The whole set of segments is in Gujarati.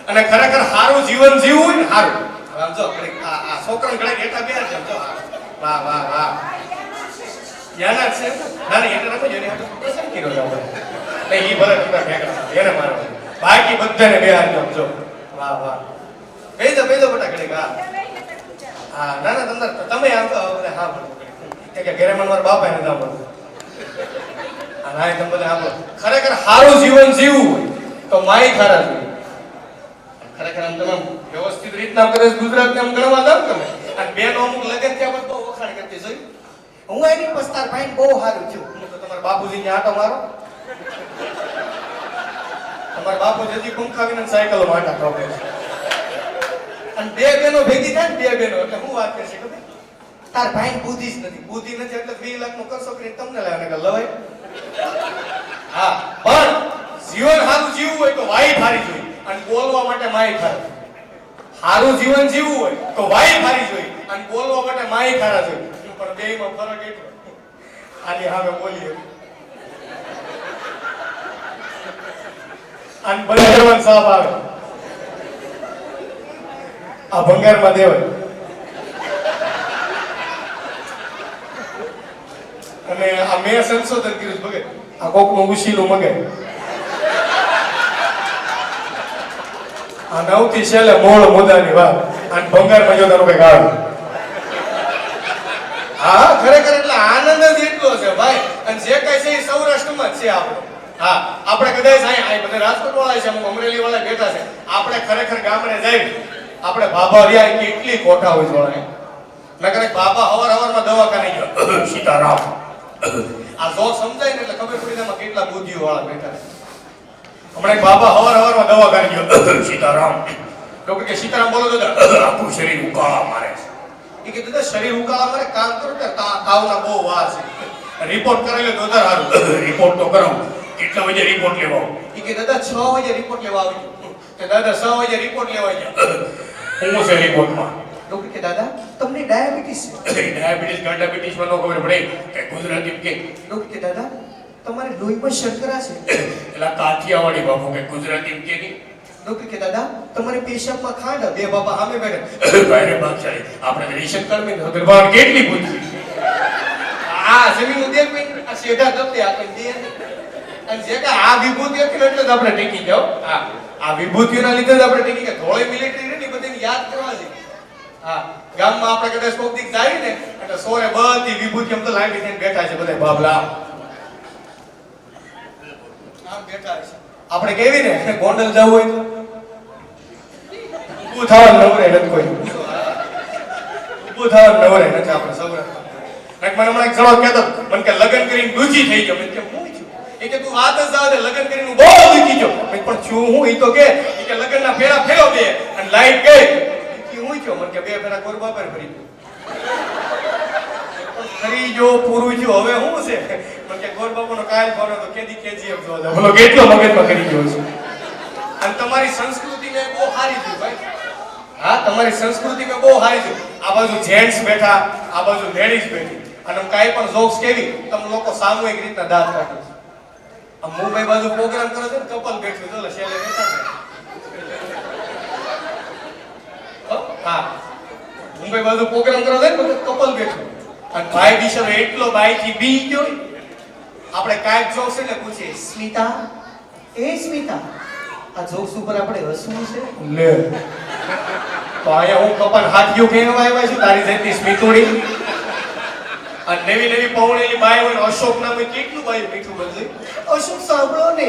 અને ખરેખર સારું જીવન જીવવું ને સારું આમ જો આ છોકરાને ઘરે બેઠા બે જો વાહ વાહ વાહ યાના છે ના ના એટલે નથી જોને પસંદ કર્યો જાવ નહીં ઈ ભલે તમે ભેગા એને મારો બાકી બધાને બે હાથ જો વાહ વાહ બેજો બેટા ઘરે હા ના ના તમે આમ તો હા કે ઘરે મનવાર બાપા એને દામ આ ના તમે બધા આમ ખરેખર સારું જીવન જીવવું હોય તો માઈ ખારા જોઈએ ખરેખર આમ તમે વ્યવસ્થિત રીતના કદાચ ગુજરાતને આમ ગણવા દો તમે અને બેનો અમુક લગન ત્યાં બહુ વખાણ કરતી જોઈ હું એની પસ્તાર ભાઈ બહુ સારું છું તો તમારા બાપુજીને આટો મારો તમારા બાપુજી હજી પંખા વિના સાયકલો આટા ઠોકે છે અને બે બેનો ભેગી થાય ને બે બેનો એટલે હું વાત કરશે ખબર તાર ભાઈ બુદ્ધિ જ નથી બુદ્ધિ નથી એટલે 2 લાખ નો કરશો કે તમને લાવે કે લવાય હા પણ જીવન સારું જીવવું હોય તો વાઈ ફારી જોઈએ અને બોલવા માટે માઈ ખારા સારું જીવન જીવવું હોય તો વાઈ ફારી જોઈએ અને બોલવા માટે માઈ ખારા જોઈએ પણ બેયમાં ફરક એટલો આની સામે બોલીએ અને બંગારમાં સાપ આવે આ બંગારમાં દેવાય અને આ મેં સંશોધન કર્યું ભગત આ કોકનું ઉશીલું મગાય આ નવથી છેલ્લે મોળ મુદાની વાત અને ભંગારમાં જો તારું કઈક આવે હા ખરેખર એટલે આનંદ જ એટલો છે ભાઈ અને જે કઈ છે એ સૌરાષ્ટ્રમાં જ છે આપણો હા આપણે કદાચ અહીં બધા રાજકોટ વાળા છે અમરેલી વાળા બેઠા છે આપણે ખરેખર ગામડે જઈ આપણે બાબા રહ્યા કેટલી કોઠા હોય જોડે નકર બાબા હવારમાં દવાખાને ગયો સીતારામ આ જો સમજાય ને એટલે ખબર પડી જાય કેટલા બુદ્ધિઓ વાળા બેઠા છે હમણાં બાબા હવારમાં દવાખાને ગયો સીતારામ ડોક્ટર કે સીતારામ બોલો દાદા આપણું શરીર ઉકાળા મારે છે એ કે દાદા શરીર ઉકાળા મારે કામ કરો ને તાવના બહુ વાર છે રિપોર્ટ કરાવી લો તો સારું રિપોર્ટ તો કરાવું કેટલા વાગે રિપોર્ટ લેવા એ કે દાદા 6 વાગે રિપોર્ટ લેવા આવી કે દાદા 6 વાગે રિપોર્ટ લેવા ગયા હું છે રિપોર્ટમાં ડોક્ટર કે દાદા તમને ડાયાબિટીસ છે ડાયાબિટીસ ગાડાબિટીસમાં નો ખબર પડે કે ગુજરાતી કે ડોક્ટર કે દાદા તમારે લોહીમાં શર્કરા છે એટલે કાઠિયાવાડી બાપુ કે ગુજરાતી કે ની ડોક્ટર કે દાદા તમારે પેશાબમાં ખાંડ બે બાપા સામે બેઠા ભાઈ બાપચારી આપણે રેશન કાર્ડ માં ભગવાન કેટલી બુદ્ધિ આ જમીન ઉદેર પે આ સીધા દબતે આપણે દે અને જે કે આ વિભૂતિ હતી એટલે જ આપણે ટેકી જાવ હા આ વિભૂતિઓના લીધે જ આપણે ટેકી કે ધોળી મિલિટરી ને બધાને યાદ કરવા છે હા ગામમાં આપણે કદાચ કોક દીક જાય ને એટલે સોરે બધી વિભૂતિ આમ તો લાંબી થઈને બેઠા છે બધા બાબલા આમ બેઠા છે આપણે કેવી ને ગોંડલ જવું હોય તો ઊભું થવા નવરે નથી કોઈ ઊભું થવા નવરે નથી આપણે સૌરાષ્ટ્ર મને હમણાં ઘણો કહેતો મને કે લગ્ન કરીને દૂજી થઈ ગયો મને કે હું એ કે તું વાત જ જાવ દે લગ્ન કરીને બહુ દુખી ગયો પણ છું હું ઈ તો કે લગ્નના ફેરા ફેરો બે અને લાઈટ ગઈ ઈ હું કયો મને કે બે ફેરા કોરબા પર ફરી ફરી જો પૂરું થયું હવે હું છે મને કે ગોરબાપુનો કાયલ ફોનો તો કેદી કેજીએફ જોવા જાવ બોલો કેટલો મગજમાં કરી ગયો છે અને તમારી સંસ્કૃતિને બહુ સારી છે ભાઈ હા તમારી સંસ્કૃતિમાં બહુ સારી છે આ બાજુ જેન્ટ્સ બેઠા આ બાજુ લેડીઝ બેઠી અને કાઈ પણ જોક્સ કેવી તમે લોકો સામૂહિક રીતના દાંત કાઢો છો આ મુંબઈ બાજુ પ્રોગ્રામ કરે છે ને કપલ બેઠું ચાલો શેલે બેઠા છે હા મુંબઈ બાજુ પ્રોગ્રામ કરે છે ને કપલ બેઠું અને ભાઈ બિચારો એટલો બાઈ થી બી ગયો આપણે કાઈક જોક્સ એટલે પૂછીએ સ્મિતા એ સ્મિતા આ જોક્સ ઉપર આપણે હસવું છે લે તો આયા હું કપલ હાથિયો કહેવા આવ્યા છું તારી જતી સ્મિતુડી અને નવી નવી પૌણેલી બાઈ હોય અશોક નામ કેટલું બાઈ મીઠું બદલે અશોક સાંભળો ને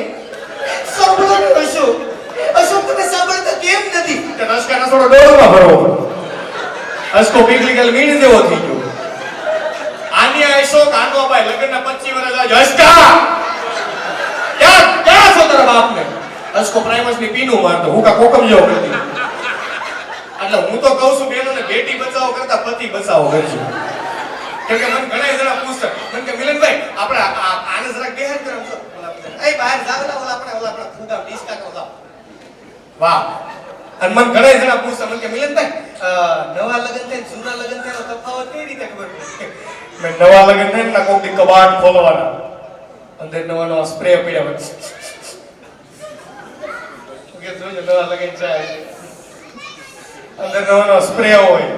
અશોક તમે સાંભળતા કેમ નથી કે રસકાના થોડો ડોળમાં ભરવો અશકો પીગલીગલ મીણ જેવો થઈ ગયો આની અશોક આનો બાઈ લગ્નના 25 વર્ષ આજ હસકા ક્યાં છો તારા બાપને અશકો પ્રાઇમસની પીનું મારતો હું કા કોકમ જેવો કરતી એટલે હું તો કહું છું બેનોને બેટી બચાવો કરતા પતિ બચાવો કરજો કેમ કે મને ઘણા જણા પૂછે મને કે મિલનભાઈ આપણે આને જરા ગેર કરો એ બહાર જાવ ને ઓલા આપણે ફૂગા ડિસ્કા કરો જાવ વાહ અને મને ઘણા જણા પૂછે મને કે મિલનભાઈ નવા લગન થાય જૂના લગન થાય તફાવત કઈ રીતે ખબર પડે મેં નવા લગન થાય ને કોક દી કબાટ ખોલવાના અંદર નવા સ્પ્રે પીડ્યા કે કે જોજો નવા લગન ચાય અંદર નવાનો સ્પ્રે હોય,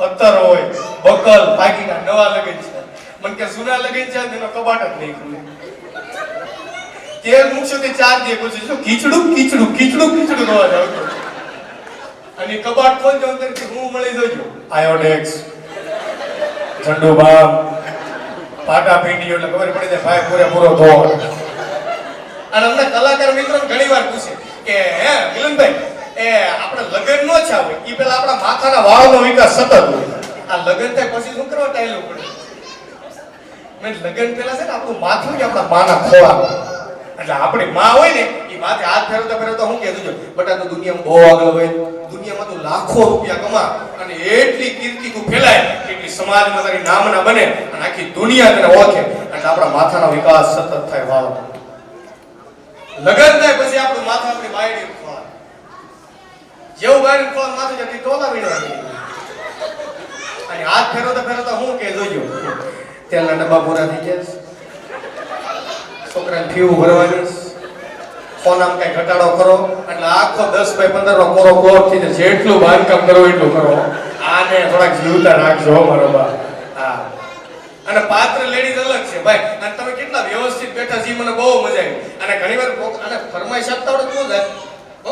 અત્તર હોય, બકલ પાકીના નવા લગન છે. મને કે જૂના લગન છે એનો કબાટ જ નહીં ખુલે. તેલ મૂકશો તે 4 દે પછી શું ખીચડું ખીચડું ખીચડું ખીચડું અવાજ આવતો. અને કબાટ ખોલજો અંદરથી હું મળી જોજો આયોડેક્સ, ઠંડુ બામ, પાટા પીંડી એટલે ખબર પડી જાય ભાઈ પૂરેપૂરો ધોળ. અને અમને કલાકાર મિત્રો ઘણીવાર પૂછે કે હે મિલનભાઈ એ આપણે લગન નો છે હોય ઈ પેલા આપણા માથાના વાળનો વિકાસ સતત હોય. આ લગન થાય પછી શું કરવા ટાઈલું પડે? મેં લગન પેલા છે ને આપણું માથું કે આપણા માના ખોળા એટલે આપણી માં હોય ને ઈ માથે હાથ ફેરવતા ફેરવતા હું કહેતું છું બટા તો દુનિયામાં બહુ આગળ હોય, દુનિયામાં તો લાખો રૂપિયા કમા અને એટલી કીર્તિ તું ફેલાય એટલી સમાજમાં તારી નામના બને અને આખી દુનિયા તને ઓળખે એટલે આપણા માથાનો વિકાસ સતત થાય. વાળો લગન થાય પછી આપણું માથું આપણી બાયડી ખોળા જેવું બાયડી ખોળા માથું જતી ટોલા વીણવાની અને હાથ ફેરવતા ફેરવતા હું કે જોજો તેલના ડબ્બા પૂરા થઈ ગયા, છોકરાને ફી ભરવાની, ફોનામ કઈ ઘટાડો કરો એટલે આખો 10x15 નો કોરો કોર થઈ જાય. જેટલું બાંધકામ કરો એટલું કરો. આને થોડાક જીવતા રાખજો મારો બા. હા અને પાત્ર લેડીઝ અલગ છે ભાઈ. અને તમે કેટલા વ્યવસ્થિત બેઠા છે મને બહુ મજા આવી. અને ઘણીવાર અને ફરમાઈશ આપતા આવડે તો જ આપી. હો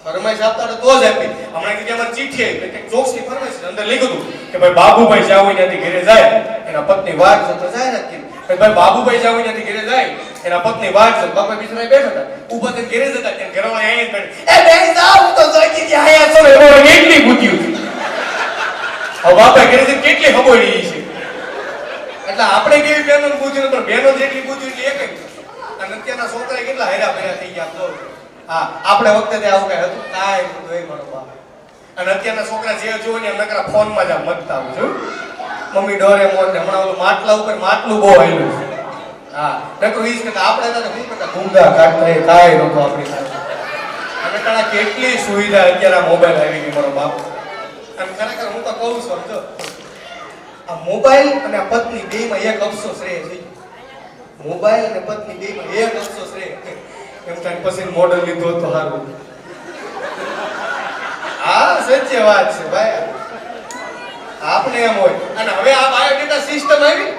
ફરમાઈશ આપતા આવડે તો જ આપી. હમણાં કીધી અમારી ચિઠ્ઠી આવી કે ચોકસી ફરમાઈશ અંદર લખ્યું હતું કે ભાઈ બાબુભાઈ જાવ ત્યાંથી ઘરે જાય એના પત્ની વાત તો જાય નથી ભાઈ બાબુભાઈ જાવ ત્યાંથી ઘરે જાય એના પત્ની વાત છે. બાપા બિચારા બેઠા હતા ઊભા થઈને ઘરે જતા ત્યાં ઘરવાળા અહીં બેઠા એ બેન જાવ તો જોઈ કે આયા છો એવો કેટલી બુદ્ધિયું છે. હવે બાપા ઘરે જઈને કેટલી ખબોડી છે એટલે આપણે કેવી બહેનો બુદ્ધિયું પણ બહેનો જેટલી બુદ્ધિયું એટલે એક જ. અને અત્યારના છોકરા કેટલા હેરા ફેરા થઈ ગયા તો હા આપણે વખતે તે આવું કઈ હતું કાંઈ નતું એ મારો બાપ. અને અત્યારના છોકરા જે જોવે ને એમ નકરા ફોનમાં જ આમ મતતા આવું છું મમ્મી ડોરેમોન ને હમણાં ઓલું માટલા ઉપર માટલું બહુ આવેલું છે. હા નકરું ઈ જ કે આપણે હતા શું કરતા ભૂંગા કાઢતા એ કાંઈ નતું આપણી સાથે. અને તારા કેટલી સુવિધા અત્યારે મોબાઈલ આવી ગઈ મારો બાપ. અને ખરેખર હું તો કહું છું સમજો આ મોબાઈલ અને આ પત્ની બેયમાં એક અફસોસ રહે છે. મોબાઈલ અને પત્ની બેયમાં એક અફસોસ રહે એમ થાય પછી મોડલ લીધો તો સારું. હા સચ્ચી વાત છે ભાઈ. આપણે એમ હોય અને હવે આ બાયોડેટા સિસ્ટમ આવી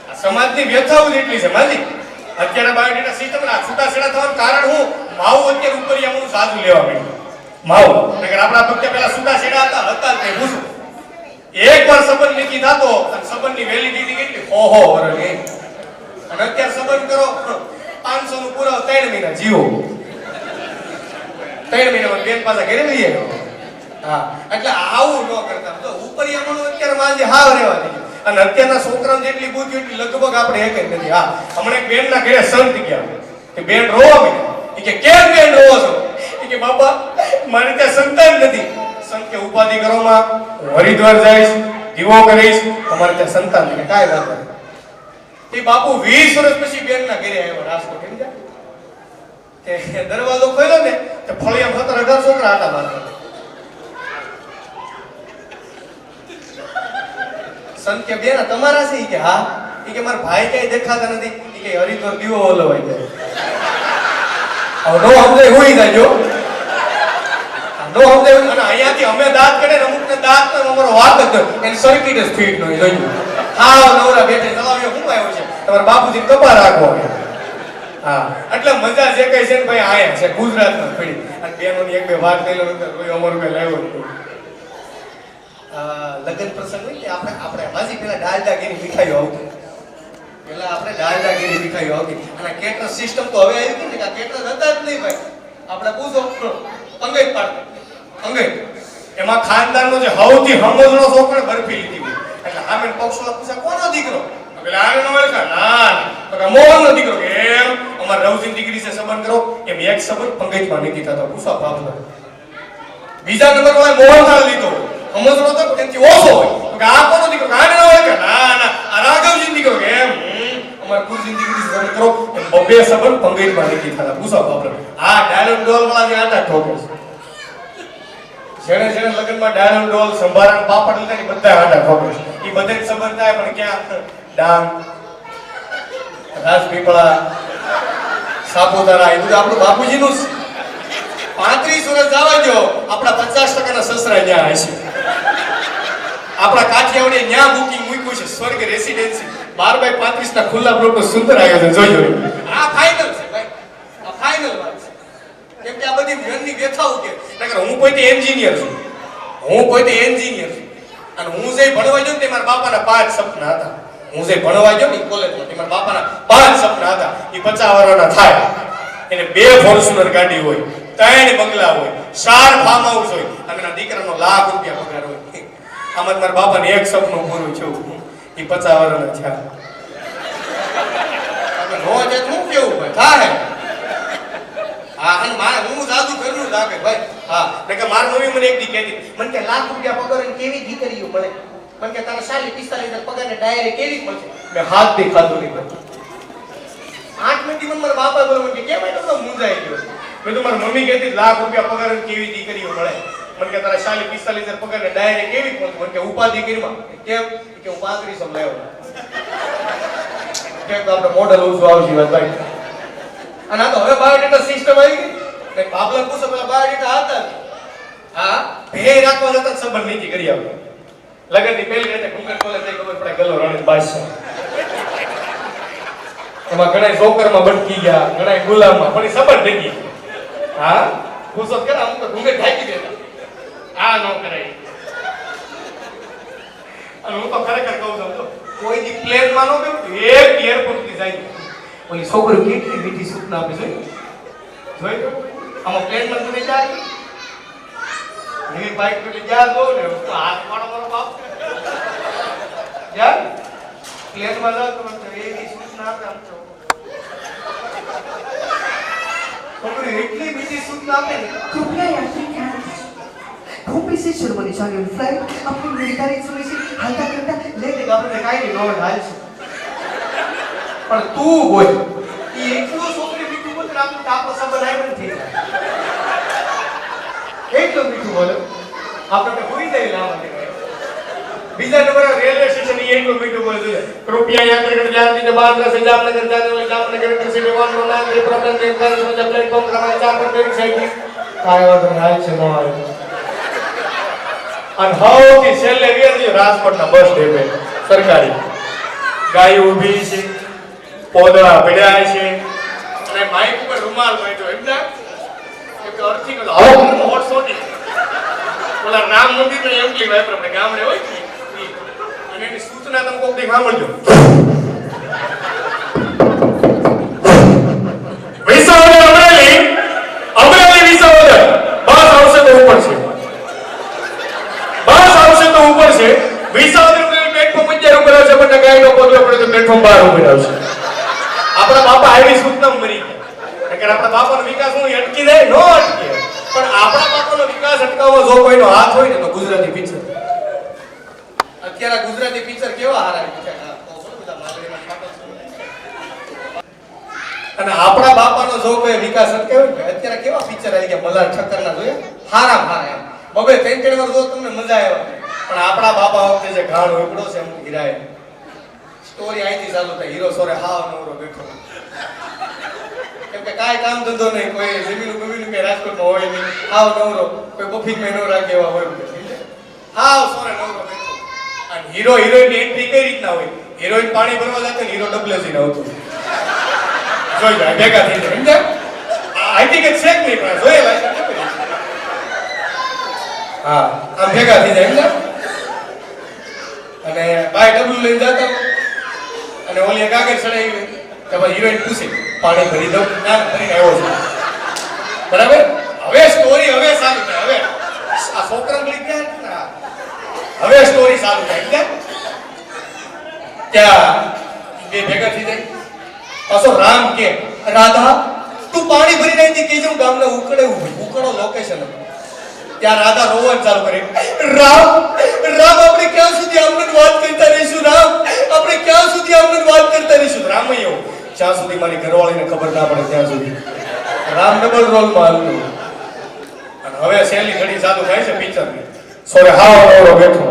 આ સમાજની વ્યથાઓ જેટલી છે માજી. અત્યારે બાયોડેટા સિસ્ટમ ના છૂટાછેડા થવાનું કારણ હું માવું અત્યારે ઉપરિયાનું સાજુ લેવા માંડ્યું. માવું નકર આપણા વખતે પેલા છૂટાછેડા હતા જ નહીં પૂછું. એકવાર સંબંધ નક્કી થતો અને સંબંધની વેલિડિટી કેટલી ઓહો વરની. અને અત્યારે સંબંધ કરો 500 નું પૂરો 3 મહિના જીવો 3 મહિનામાં બેન પાછા ઘરે લઈએ. હા એટલે આવું ન કરતા તો ઉપરિયાનું અત્યારે માજે હાવ રહેવા દે. અને અત્યારના છોકરાઓ જેટલી બુદ્ધિ એટલી લગભગ આપણે એક જ નથી. હા હમણાં એક બેનના ઘરે સંત ગયા કે બેન રોવા માંડી કે કેમ બેન રોવો છો કે બાપા મારે ત્યાં સંતાન નથી. સંત કે ઉપાધિ કરો માં હરિદ્વાર જઈશ દીવો કરીશ તમારે ત્યાં સંતાન નથી કાંઈ વાત નહીં. એ બાપુ 20 વર્ષ પછી બેનના ઘરે આવ્યો રાજકોટ કેમ જાય કે દરવાજો ખોલ્યો ને તે ફળિયા 17-18 છોકરા આટા મારતા. સંત કે બેન તમારા છે કે હા ઈ કે મારા ભાઈ કઈ દેખાતા નથી ઈ કે હરિદ્વાર દીવો ઓલવાઈ જાય. હવે નો સમજાય હોઈ જાજો નો સમજાય. અને અહીંયાથી અમે દાંત કાઢે અમુક ને દાંત નો અમારો વાત જ એની સર્કિટ જ ફિટ ન હોય જોયું. હા નવરા બેઠે ચલાવ્યો હું આવ્યો છે તમારા બાપુજી કપા રાખવો. હા એટલે મજા જે કઈ છે ને ભાઈ આયા છે ગુજરાતમાં પડી. અને બેનોની એક બે વાત થઈ લો રોય અમારું કઈ લાવ્યો નતું. લગ્ન પ્રસંગ હોય કે આપણે માજી પેલા ડાલડાગીરી મીઠાઈઓ આવતી. પેલા આપણે ડાલડાગીરી મીઠાઈઓ આવતી અને કેટર સિસ્ટમ તો હવે આવી ગઈ ને કે કેટર હતા જ નહીં ભાઈ. આપણે પૂછો અંગેજ પાડતો અંગેજ એમાં ખાનદાનનો જે સૌથી હમજનો છોકરો બરફી લીધી હોય એટલે આમે પક્ષવાળા પૂછા કોનો દીકરો પેલા આને નો ઓળખા ના તો કે મોહનનો દીકરો કેમ અમાર રવજીન દીકરી છે સંબંધ કરો એમ એક સંબંધ પંગજમાં નથી થતો પૂછા બાપનો. બીજા નંબર વાળા મોહનલાલ લીધો સમજનો તો એનથી ઓછો હોય કે આ કોનો દીકરો આને નો ઓળખા ના ના આ રાઘવજી દીકરો કેમ અમાર ગુરુજી દીકરી સંબંધ કરો એમ બબે સંબંધ પંગજમાં નથી થતા પૂછા બાપનો. આ ડાયલોગ ડોલ વાળા જે આટા ઠોકે છે જેણે જેણે લગ્નમાં ડાયલોગ ડોલ સંભારણ પાપડ લીધા ને બધા આટા ઠોકે છે. ઈ બધે સંબંધ થાય પણ ક્યાં ડાંગ રાજપીપળા સાપુતારા એ બધું આપણું બાપુજીનું 35 આપણા 50% ના સસરા ન્યા હશે. આપણા કાઠિયાવાડી ન્યા બુકિંગ મૂક્યું છે સ્વર્ગ રેસિડેન્સી 12x35 ના ખુલ્લા પ્લોટનું સુંદર આયોજન જોજો. આ ફાઇનલ છે ભાઈ, આ ફાઇનલ વાત છે. કેમ કે આ બધી મનની વ્યથાઓ કે નકર હું પોતે એન્જિનિયર છું, અને હું જે ભણવા ગયો ને તે મારા બાપાના 5 સપના હતા. હું જે ભણવા ગયો ને કોલેજમાં તે મારા બાપાના 5 સપના હતા. એ 50 વર્ષના થાય એને 2 ફોર્ચ્યુનર ગાડી હોય, 3 બંગલા હોય, 4 ફાર્મ હાઉસ હોય, અને એના દીકરાનો લાખ રૂપિયા પગાર હોય. આમાં મારા બાપાને એક સપનું પૂરું થયું, એ 50 વર્ષના થયા. નો છે હું કેવું ભાઈ થાય. હા, અને હું જાદુ કરું લાગે ભાઈ. હા, કે મારી મમ્મી મને એક દી કહેતી, મને કે લાખ રૂપિયા પગાર અને કેવી દીકરીઓ મળે, મને કે તારા 40-45 પગાર ને ડાયરેક્ટ કેવી મળશે. મેં હાથ દે ખાધું નહીં. 8 મિનિટ મને મારા બાપા બોલે, મને કે કેમ એટલો મૂંઝાઈ ગયો. મેં તો મારી મમ્મી કહેતી લાખ રૂપિયા પગાર અને કેવી દીકરીઓ મળે, મને કે તારા 40-45 પગાર ને ડાયરેક્ટ કેવી મળશે. મને કે ઉપાધિ કરીમાં કેમ કે હું 35 લાવ્યો કેમ તો આપણે મોડલ ઓછું આવશે ભાઈ. અને આ તો હવે બાયોડેટા સિસ્ટમ આવી ગઈ. એક બાબલા પૂછો પેલા બાયોડેટા હતા. હા, ભે રાખવા જતા સંબંધ નીતિ કરી આવે. લગનની પહેલી રાતે ઘૂંઘટ ખોલે તો ખબર પડે ગલો રણેશ બાદશાહ. એમાં ઘણા જોકરમાં બટકી ગયા, ઘણા ગુલામમાં પણ સંબંધ નીતિ. હા, પૂછો કરે અમુક તો ઘૂંઘટ ઢાંકી દેતા. આ નો કરાય. અને હું તો ખરેખર કહું છું તો કોઈ દી પ્લેનમાં નો ગયો, એક એરપોર્ટ થી જાય ઓલી છોકરી કેટલી મીઠી સૂચના આપે છે. જોઈ તો આમાં પ્લેનમાં તમે જાય એવી બાઈક પર જા દો ને તો હાથ મારો મારો બાપ જા પ્લેનમાં જાવ તો એવી સૂચના આપે. આમ છોકરી એટલી મીઠી સૂચના આપે ને कृपया यात्री ध्यान खोपड़ी से शुरू होने वाली फ्लाइट अपनी निर्धारित समय से हल्का करता લેટ આપણે કાઈ નહીં નો હાલ છે. પણ તું બોલ ઈ એકલો છોકરી મીઠું બોલ ને આપણું તાપો સંબંધ આઈ નથી થઈ જાય. એકલો મીઠું બોલ આપણે ભૂલી જાય લાવા દે. બીજા નંબર રેલવે સ્ટેશન ઈ એકલો મીઠું બોલ જોઈએ. કૃપયા યાત્રીગણ ધ્યાન દીजिए बांद्रा से जामनगर जाने वाले जामनगर इंटरसिटी 119 के प्रॉब्लम ट्रेन का प्लेटफॉर्म क्रमांक 4 पर ट्रेन साइड કાય વાંધો નહીં હાલ છે નો આવે. અને હવથી છેલ્લે વેરજી રાજકોટના બસ ડેપે સરકારી ગાય ઊભી છે, પોદળા પડ્યા છે, અને માઈક ઉપર રૂમાલ બાંધ્યો. એમ ના કે અર્થિંગ આવો હોટ સોટી ઓલા રામ મંદિર ને એમ કે વાપર આપણે ગામડે હોય ને અને એની સૂચના તમે કોક દી સાંભળજો. વિસાવદર અમરેલી વિસાવદર બસ આવશે તો ઉપર છે, બસ આવશે તો ઉપર છે. વિસાવદર પ્લેટફોર્મ 11 ઉપર આવશે, પણ ગાયનો પોદળો પડે તો પ્લેટફોર્મ 12 ઉપર આવશે. આપણા બાપા આવી સૂચના મરી ગયા. નકર આપણા બાપાનો વિકાસ હું અટકી જાય નો અટકે. પણ આપણા બાપાનો વિકાસ અટકાવવા જો કોઈનો હાથ હોય ને તો ગુજરાતી પિક્ચર. અત્યારે ગુજરાતી પિક્ચર કેવા હારા પિક્ચર અને આપણા બાપાનો જો કોઈ વિકાસ અટકાવ્યો ને અત્યારે કેવા પિક્ચર આવી ગયા મલ્હાર ઠક્કરના જોયા હારા હારા એમ બબે 3-3 વાર જો તમને મજા આવે. પણ આપણા બાપા વખતે જે ગાળ ઉપડો છે એમ હીરાએ સ્ટોરી આઈથી ચાલુ થાય. હીરો સોરે હાવ નવરો બેઠો કેમ કે કાઈ કામ ધંધો નહીં, કોઈ જમીનું બમીનું કે રાજકોટમાં હોય નહીં, હાવ નવરો કોઈ બફિંગમાં ન રાખે એવા હોય હાવ સોરે નવરો બેઠો. અને હીરો હિરોઈનની એન્ટ્રી કઈ રીતના હોય, હિરોઈન પાણી ભરવા જતો ને હીરો ડબલે જઈને આવતો જોઈ જાય ભેગા થઈ જાય. સમજ્યા? આઈ થિંક ઇટ્સ સેક નહીં પણ જોયેલા હા આમ ભેગા થઈ જાય. સમજ્યા? અને બાય ડબલું લઈને જતા અને ઓલી કાગળ ચડાવી કે ભાઈ હિરોઈન પૂછે પાણી ભરી દઉં ના ભરીને આવ્યો છે બરાબર. હવે સ્ટોરી હવે ચાલુ થાય. હવે આ છોકરા લઈ ગયા હવે સ્ટોરી ચાલુ થાય. ત્યાં બે ભેગા થઈ જાય. પાછો રામ કે રાધા તું પાણી ભરી રહી હતી કે હું ગામને ઉકળો લોકેશન હતું. ત્યાં રાધા રોવાનું ચાલુ કરી રામ રામ આપણે ક્યાં સુધી આમને વાત કરતા રહીશું, રામ આપણે ક્યાં સુધી આમને વાત કરતા રહીશું. રામ એવું જ્યાં સુધી મારી ઘરવાળીને ખબર ના પડે ત્યાં સુધી. રામ ડબલ રોલમાં હાલતું. અને હવે છેલ્લી ઘડી ચાલુ થાય છે પિક્ચરની. સોરે હાવ નવરો બેઠો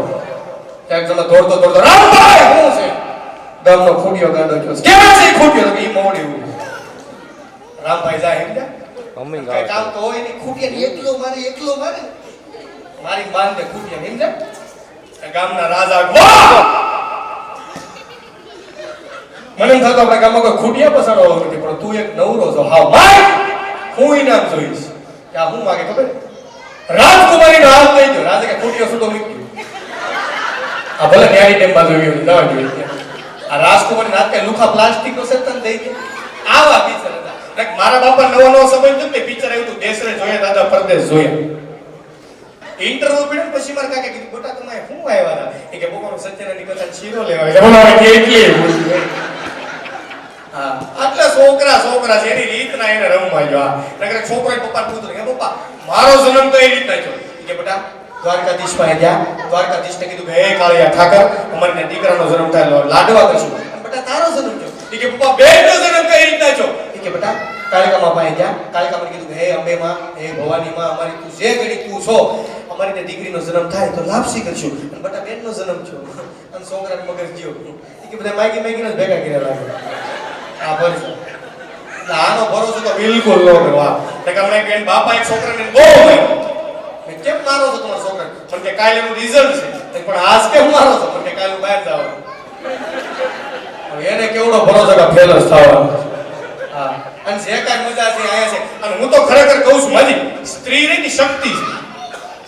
ક્યાંક જણા દોડતો રામભાઈ શું છે ગામનો ખૂટ્યો ગાંડો થયો કેવા છે ખૂટ્યો તો ઈ મોડી રામભાઈ જાય એમ કઈ કામ તો હોય નહીં ખૂટ્યા એકલો મારે મારી બાંધે ખૂટ્યા સમજે આ ગામના રાજા વાહ મને એમ થતું આપણા ગામમાં કોઈ ખૂટિયા પસારો નથી પણ તું એક નવરો છો હાવ માર હું ઇનામ જોઈશ કે આ હું માગે ખબર રાજકુમારીનો હાથ લઈ ગયો રાજા કે ખૂટિયો સુધો મૂક્યો આ ભલે ન્યારી ટેમ બાજુ ગયો દવા જોઈએ આ રાજકુમારી નાતે લુખા પ્લાસ્ટિક નો સેતન દઈ ગયો આવા પિક્ચર હતા મારા બાપા નવો નવો સમય હતું ને પિક્ચર આવ્યું હતું દેશરે જોયા દાદા પરદેશ જોયા ઇન્ટરવ્યુ પીડ્યું પછી મારા કાકે કીધું બેટા તમે શું આવ્યા હતા એ કે બપોર સત્યનારાયણ કથા શીરો લેવા જમણવા કે એટલે હા આટલા છોકરા છે એની રીતના એને રમવા ગયો નકર છોકરો પપ્પા પૂછતો કે પપ્પા મારો જન્મ તો એ રીતના થયો કે બેટા દ્વારકાધીશ પાસે ગયા દ્વારકાધીશ ને કીધું કે હે કાળિયા ઠાકર અમારને દીકરાનો જન્મ થાય લાડવા કરશું બેટા તારો જન્મ થયો કે પપ્પા બેનનો જન્મ કઈ રીતના થયો કે બેટા કાળિકા માં પાસે ગયા કાળિકા મને કીધું કે હે અંબે માં હે ભવાની માં અમારી તું જે ઘડી તું છો અમારી દીકરીનો જન્મ થાય તો લાપસી કરશું અને બેટા બેનનો જન્મ થયો અને છોકરાને મગજ ગયો કે બધા માગીને જ ભેગા કર્યા લાગે આ ભરોસો આનો ભરોસો તો બિલકુલ ન કરવા કે હમણાં બેન બાપા એક છોકરાને બહુ હોય મે કેમ મારો છો તમારા છોકરા પણ કે કાલે એનું રિઝલ્ટ છે પણ આજ કેમ મારો છો પણ કે કાલે બહાર જવાનું હવે એને કેવડો ભરોસો કે ફેલ જ થવાનો હા અને જે કાંઈ મજા છે આયા છે અને હું તો ખરેખર કહું છું માજી સ્ત્રીની શક્તિ છે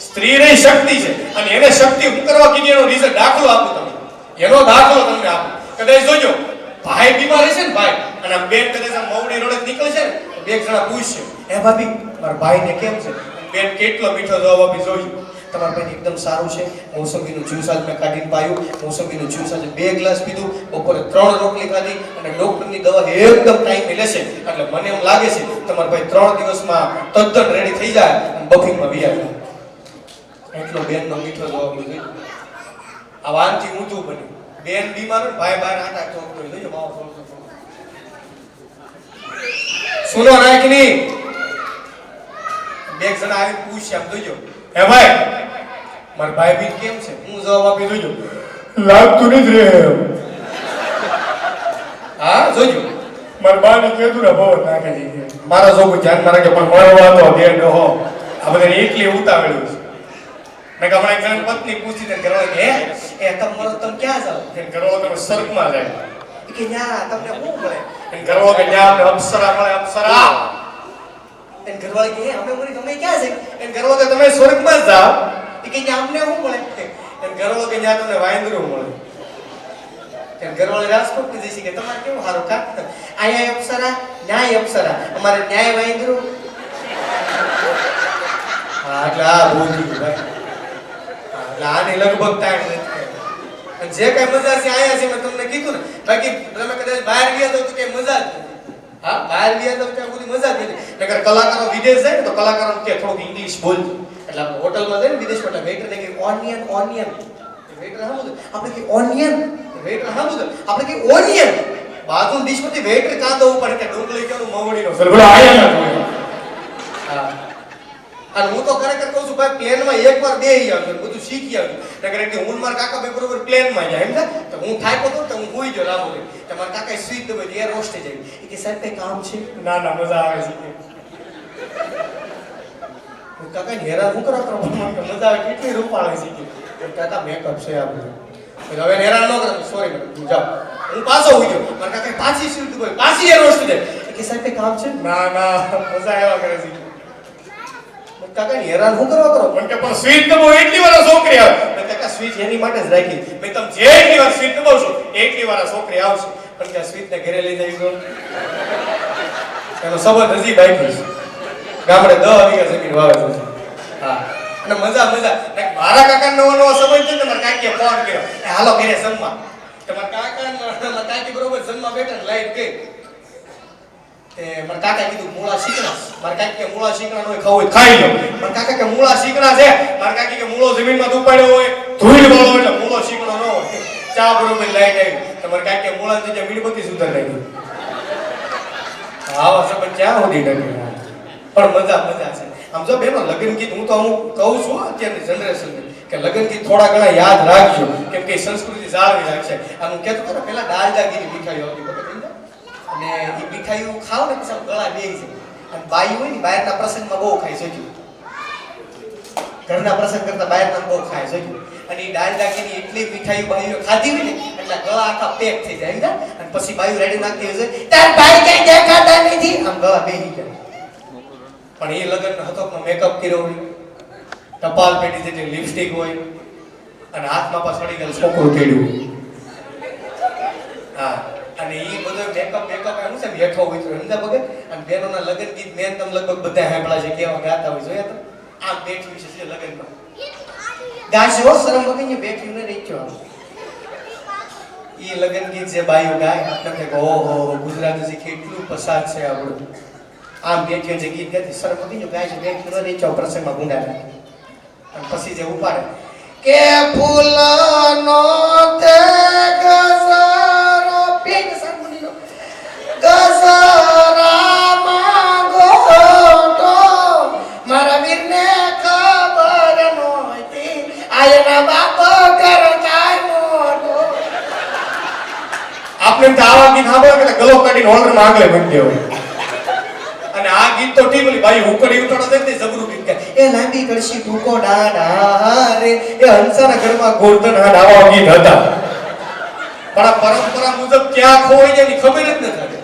સ્ત્રીની શક્તિ છે અને એને શક્તિ હું કરવા કીધી એનો રિઝલ્ટ દાખલો આપું તમને એનો દાખલો તમને આપું કદાચ જોજો ભાઈ બીમાર છે ને ભાઈ અને બેન કદાચ મવડી રોડે નીકળે છે ને બે જણા પૂછશે એ ભાભી મારા ભાઈને કેમ છે બેન કેટલો મીઠો જવાબ આપી જોયું તમારા ભાઈને એકદમ સારું છે મોસંબીનું જ્યુસ આજ મેં કાઢીને પાયું મોસંબીનું જ્યુસ આજે 2 ગ્લાસ પીધું બપોરે 3 રોટલી ખાધી અને ડોક્ટરની દવા એકદમ ટાઈમે લેશે એટલે મને એમ લાગે છે તમારા ભાઈ 3 દિવસમાં તદ્દન રેડી થઈ જાય અને બફિંગમાં બિયા જાય એટલો બેનનો મીઠો જવાબ જોયું આ વાનથી ઊંધું બન્યું બેન બીમાર હોય ભાઈ બહાર આટા ચોકતો હોય જોજો માવો થોડો સુનો નાખની બે જણા આવી પૂછ્યા આમ જોજો હે ભાઈ માર ભાઈ બી કેમ છે હું જવાબ આપી જોજો લાગતું નથી રે હા જોજો માર બાને કીધું ને બહુ નાખે છે મારા જો કોઈ ધ્યાન મારે કે પણ મળવા તો બેન રહો આ બધાને એકલી ઉતાવળ્યું છે મેં હમણાં એક જણ પત્ની પૂછી ને ઘરવાળી કે એ તમે ક્યાં જાઓ કે ઘરવાળો તમે સ્વર્ગમાં જાય કે ન્યા તમને શું મળે એમ ઘરવાળો કે ન્યા અમને અપ્સરા મળે અપ્સરા એમ ઘરવાળી કે અમે મળી તમે ક્યાં છે એમ ઘરવાળો કે તમે સ્વર્ગમાં જાઓ કે ન્યા અમને શું મળે એમ ઘરવાળો કે ન્યા તમને વાંદરું મળે એમ ઘરવાળી રાજકોટ થી જઈશે કે તમારે કેવું સારું કા આયા અપ્સરા ન્યાય અપ્સરા અમારે ન્યાય વાંદરું હા એટલે આ બોલી ભાઈ આને લગભગ ટાઈમ નથી અને જે કઈ મજા છે આયા છે મેં તમને કીધું ને બાકી તમે કદાચ બહાર ગયા તો કે મજા જ નથી હા બહાર ગયા તો ત્યાં બધી મજા જ નથી નકર કલાકારો વિદેશ જાય ને તો કલાકારો કે થોડું ઇંગ્લિશ બોલજો એટલે આપણે હોટલમાં જાય ને વિદેશમાં વેઇટર ને કે ઓનિયન વેઇટર હા બોલ આપણે કે ઓનિયન વેઇટર હા બોલ આપણે કે ઓનિયન બાજુ ડીશ માંથી વેઇટર કાંદો ઉપર કે ડુંગળી કેનું મવડીનો બોલો આયા ના હા અને હું તો ખરેખર કહું છું ભાઈ પ્લેનમાં એકવાર બેહી આવજો બધું શીખી આવજો નકર કે હું મારા કાકા ભાઈ બરોબર પ્લેનમાં જાય સમજા તો હું થાક્યો તો હું હોઈ ગયો લાંબો રે તમારા કાકા સ્વીટ દબાઈ એર હોસ્ટેજ આવી કે સાહેબ કઈ કામ છે ના ના મજા આવે છે હું કાકા હેરાન હું કરો મજા આવે કેટલી રૂપાળે છે કાકા મેકઅપ છે આપણે હવે હેરાન ન કરો સોરી મેડમ જાઓ હું પાછો હોઈ ગયો મારા કાકા પાછી સ્વીટ દબાઈ પાછી એર હોસ્ટેજ કે સાહેબ કઈ કામ છે ના ના મજા આવ્યા કરે છે કાકા હેરાન હું કરવા કરો પણ કે પણ સ્વીટ દબો એટલી વાર છોકરી આવે મેં કાકા સ્વીટ એની માટે જ રાખી મેં તમે જે એટલી વાર સ્વીટ દબાવશો એટલી વાર છોકરી આવશે પણ કે સ્વીટ ને ઘરે લઈ જઈ ગયો એનો સંબંધ હજી બાકી છે ગામડે 10 વીઘા જમીન વાવે છે હા અને મજા મારા કાકા નવો સંબંધ છે ને મારા કાકીએ ફોન કર્યો એ હાલો ઘરે જમવા તમારા કાકા કાકી બરોબર જમવા બેઠા લાઈટ ગઈ મારા કાકા કીધું મૂળા શીકણા મારા કાકી કે મૂળા શીકણા નો ખાવું હોય ખાઈ લો મારા કાકા કે મૂળા શીકણા છે મારા કાકી કે મૂળો જમીનમાં ઉપાડ્યો હોય ધૂળ વાળો એટલે મૂળો શીકણો ન હોય ચા બરોબર લાઈટ આવી તમારા કાકી કે મૂળા થી મીણબત્તી સુધર લાગી આવા સંબંધ ક્યાં સુધી ડકે પણ મજા છે આમ જો બેનો લગ્ન ગીત હું તો અમુક કહું છું અત્યારની જનરેશન કે લગ્ન ગીત થોડા ઘણા યાદ રાખજો કેમ કે સંસ્કૃતિ જાળવી રાખશે આમ હું કહેતો હતો પેલા દાલદાગીરી મીઠાઈઓ હતી અને એ મીઠાઈઓ ખાવ ને પછી ગળા બેહી જાય અને બાઈ હોય ને બહારના પ્રસંગમાં બહુ ખાઈ શક્યું ઘરના પ્રસંગ કરતા બહારના બહુ ખાય છે અને એ દાળ દાખીની એટલી મીઠાઈ બાઈઓ ખાધી હોય ને એટલે ગળા આખા પેક થઈ જાય સમજ્યા? અને પછી બાઈઓ રેડી નાખતી હોય છે તાર ભાઈ કઈ દેખાતા નથી આમ ગળા બેહી જાય. પણ એ લગ્ન હતોકનો મેકઅપ કર્યો હોય, ટપાલ પેટી જેટલી લિપસ્ટિક હોય અને હાથમાં પાછળ સડી ગયેલું છોકરું તેડ્યું હોય. હા, અને એ બધો મેકઅપ એમ છે બેઠો હોય તો સમજા બગર. અને બેનોના લગ્ન ગીત મેં તમે લગભગ બધા સાંભળ્યા છે, કેવા ગાતા હોય જોયા તો આમ બેઠી છે લગ્નમાં ગાશે હો શરમ વગર બેઠી ને રહી ગયો. ઈ લગ્ન ગીત જે બાઈઓ ગાય આપણે કે ઓહો ગુજરાતી છે કેટલું પસાર છે આપણું. આમ બેઠી જે ગીત ગાતી શરમ વગર ગાય છે બેઠી ને રહી ગયો પ્રસંગમાં ગુંડા અને પછી જે ઉપાડે કે ફૂલનો તે ગઝરો પેન સાંભળીનો ગઝરામાં ગોટો મારા વીરને ખબર નહોતી આયના બાપ ઘર જાય મોટો. આપણે તો આવા ગીત સાંભળો એટલે ગલો કાઢીને હોલરમાં આગળ મૂકી દેવો. અને આ ગીત તો ઠીક ઓલી બાઈ ઉકડી ઉટાડો દે ને જબરું ગીત ગાય એ લાંબી કળશી ટૂંકો ડાડા રે એ હંસાના ઘરમાં ગોરધન આવા ગીત હતા. પણ આ પરંપરા મુજબ ક્યાં ખોવાઈ જાય ની ખબર જ ન થાય.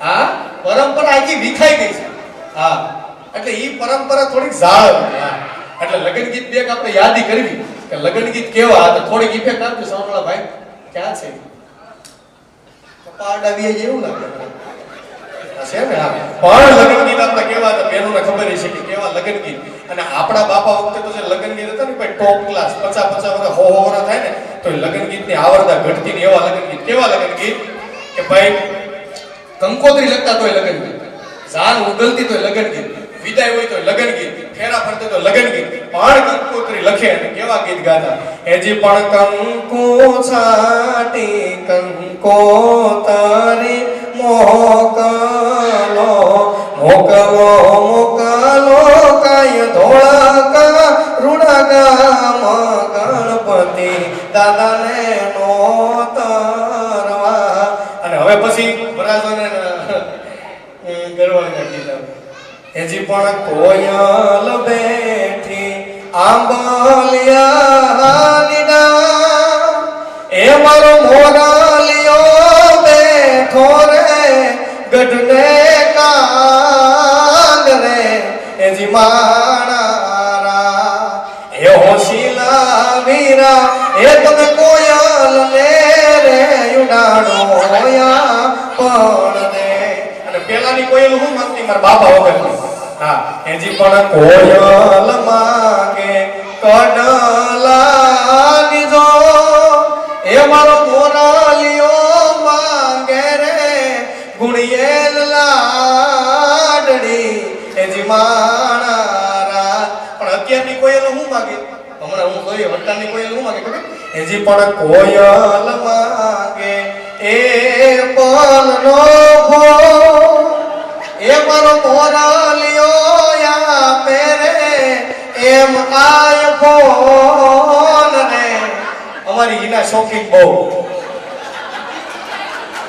હા, પરંપરા આખી વિખાઈ ગઈ છે. હા, એટલે ઈ પરંપરા થોડીક જાળવવી. હા, એટલે લગ્ન ગીત બે આપણે યાદી કરવી કે લગ્ન ગીત કેવા હતા. થોડીક ઇફેક્ટ આપજો સાંભળવા ભાઈ ક્યાં છે કપાડાવીએ જેવું લાગે છે ને. હા, પણ લગ્ન ગીત આપણે કેવા હતા બેનોને ખબર છે કે કેવા લગ્ન ગીત. અને આપણા બાપા વખતે તો જે લગ્ન ગીત હતા ને ભાઈ ટોપ ક્લાસ 50 વર્ષ હો વર્ષ થાય ને તો લગ્ન ગીતની આવરદા ઘટતી ને એવા લગ્ન ગીત. કેવા લગ્ન ગીત કે ભાઈ કંકોત્રી લખતા તોય લગ્ન ગીત, જાન ઉગલતી તોય લગ્ન ગીત, વિદાય હોય તો લગ્ન ગીત, ફેરા ફરતે તો લગ્ન ગીત. પણ કંકોત્રી લખે અને કેવા ગીત ગાતા એજી પણ કંકુ છાટી કંકોતરી મોકલો મોકલો મોકલો કાય ધોળકા રૂડાગામ ગણપતિ દાદાને નોતરવા. અને હવે પછી વરાજોને ગરવાના કીધા એજી પણ કોયલ બેઠી આંબલિયા લીડા એ મારો મોરાલિયો બેઠો રે ગઢને કાંગ રે એજી માણારા એ હોશીલા વીરા એ તમે કોયલ ને રે ઉડાડો યા પણ રે. અને પેલાની કોયલ હું માંગતી મારા બાપા વગર. હા, એજી પણ કોયલ માંગે કડલા દીધો એ મારો મોરાલિયો માંગે રે ગુણિયેલ લાડડી એજી માણારા. પણ અત્યારની કોયલ હું માંગે હમણાં હું કહ્યું અત્યારની કોયલ હું માંગે ખબર એજી પણ કોયલ માંગે એ પલનો ભો એ મારો મોરાલિયો યા પેરે એમ આય ફોન રે. અમારી ઈના શોખીન બહુ.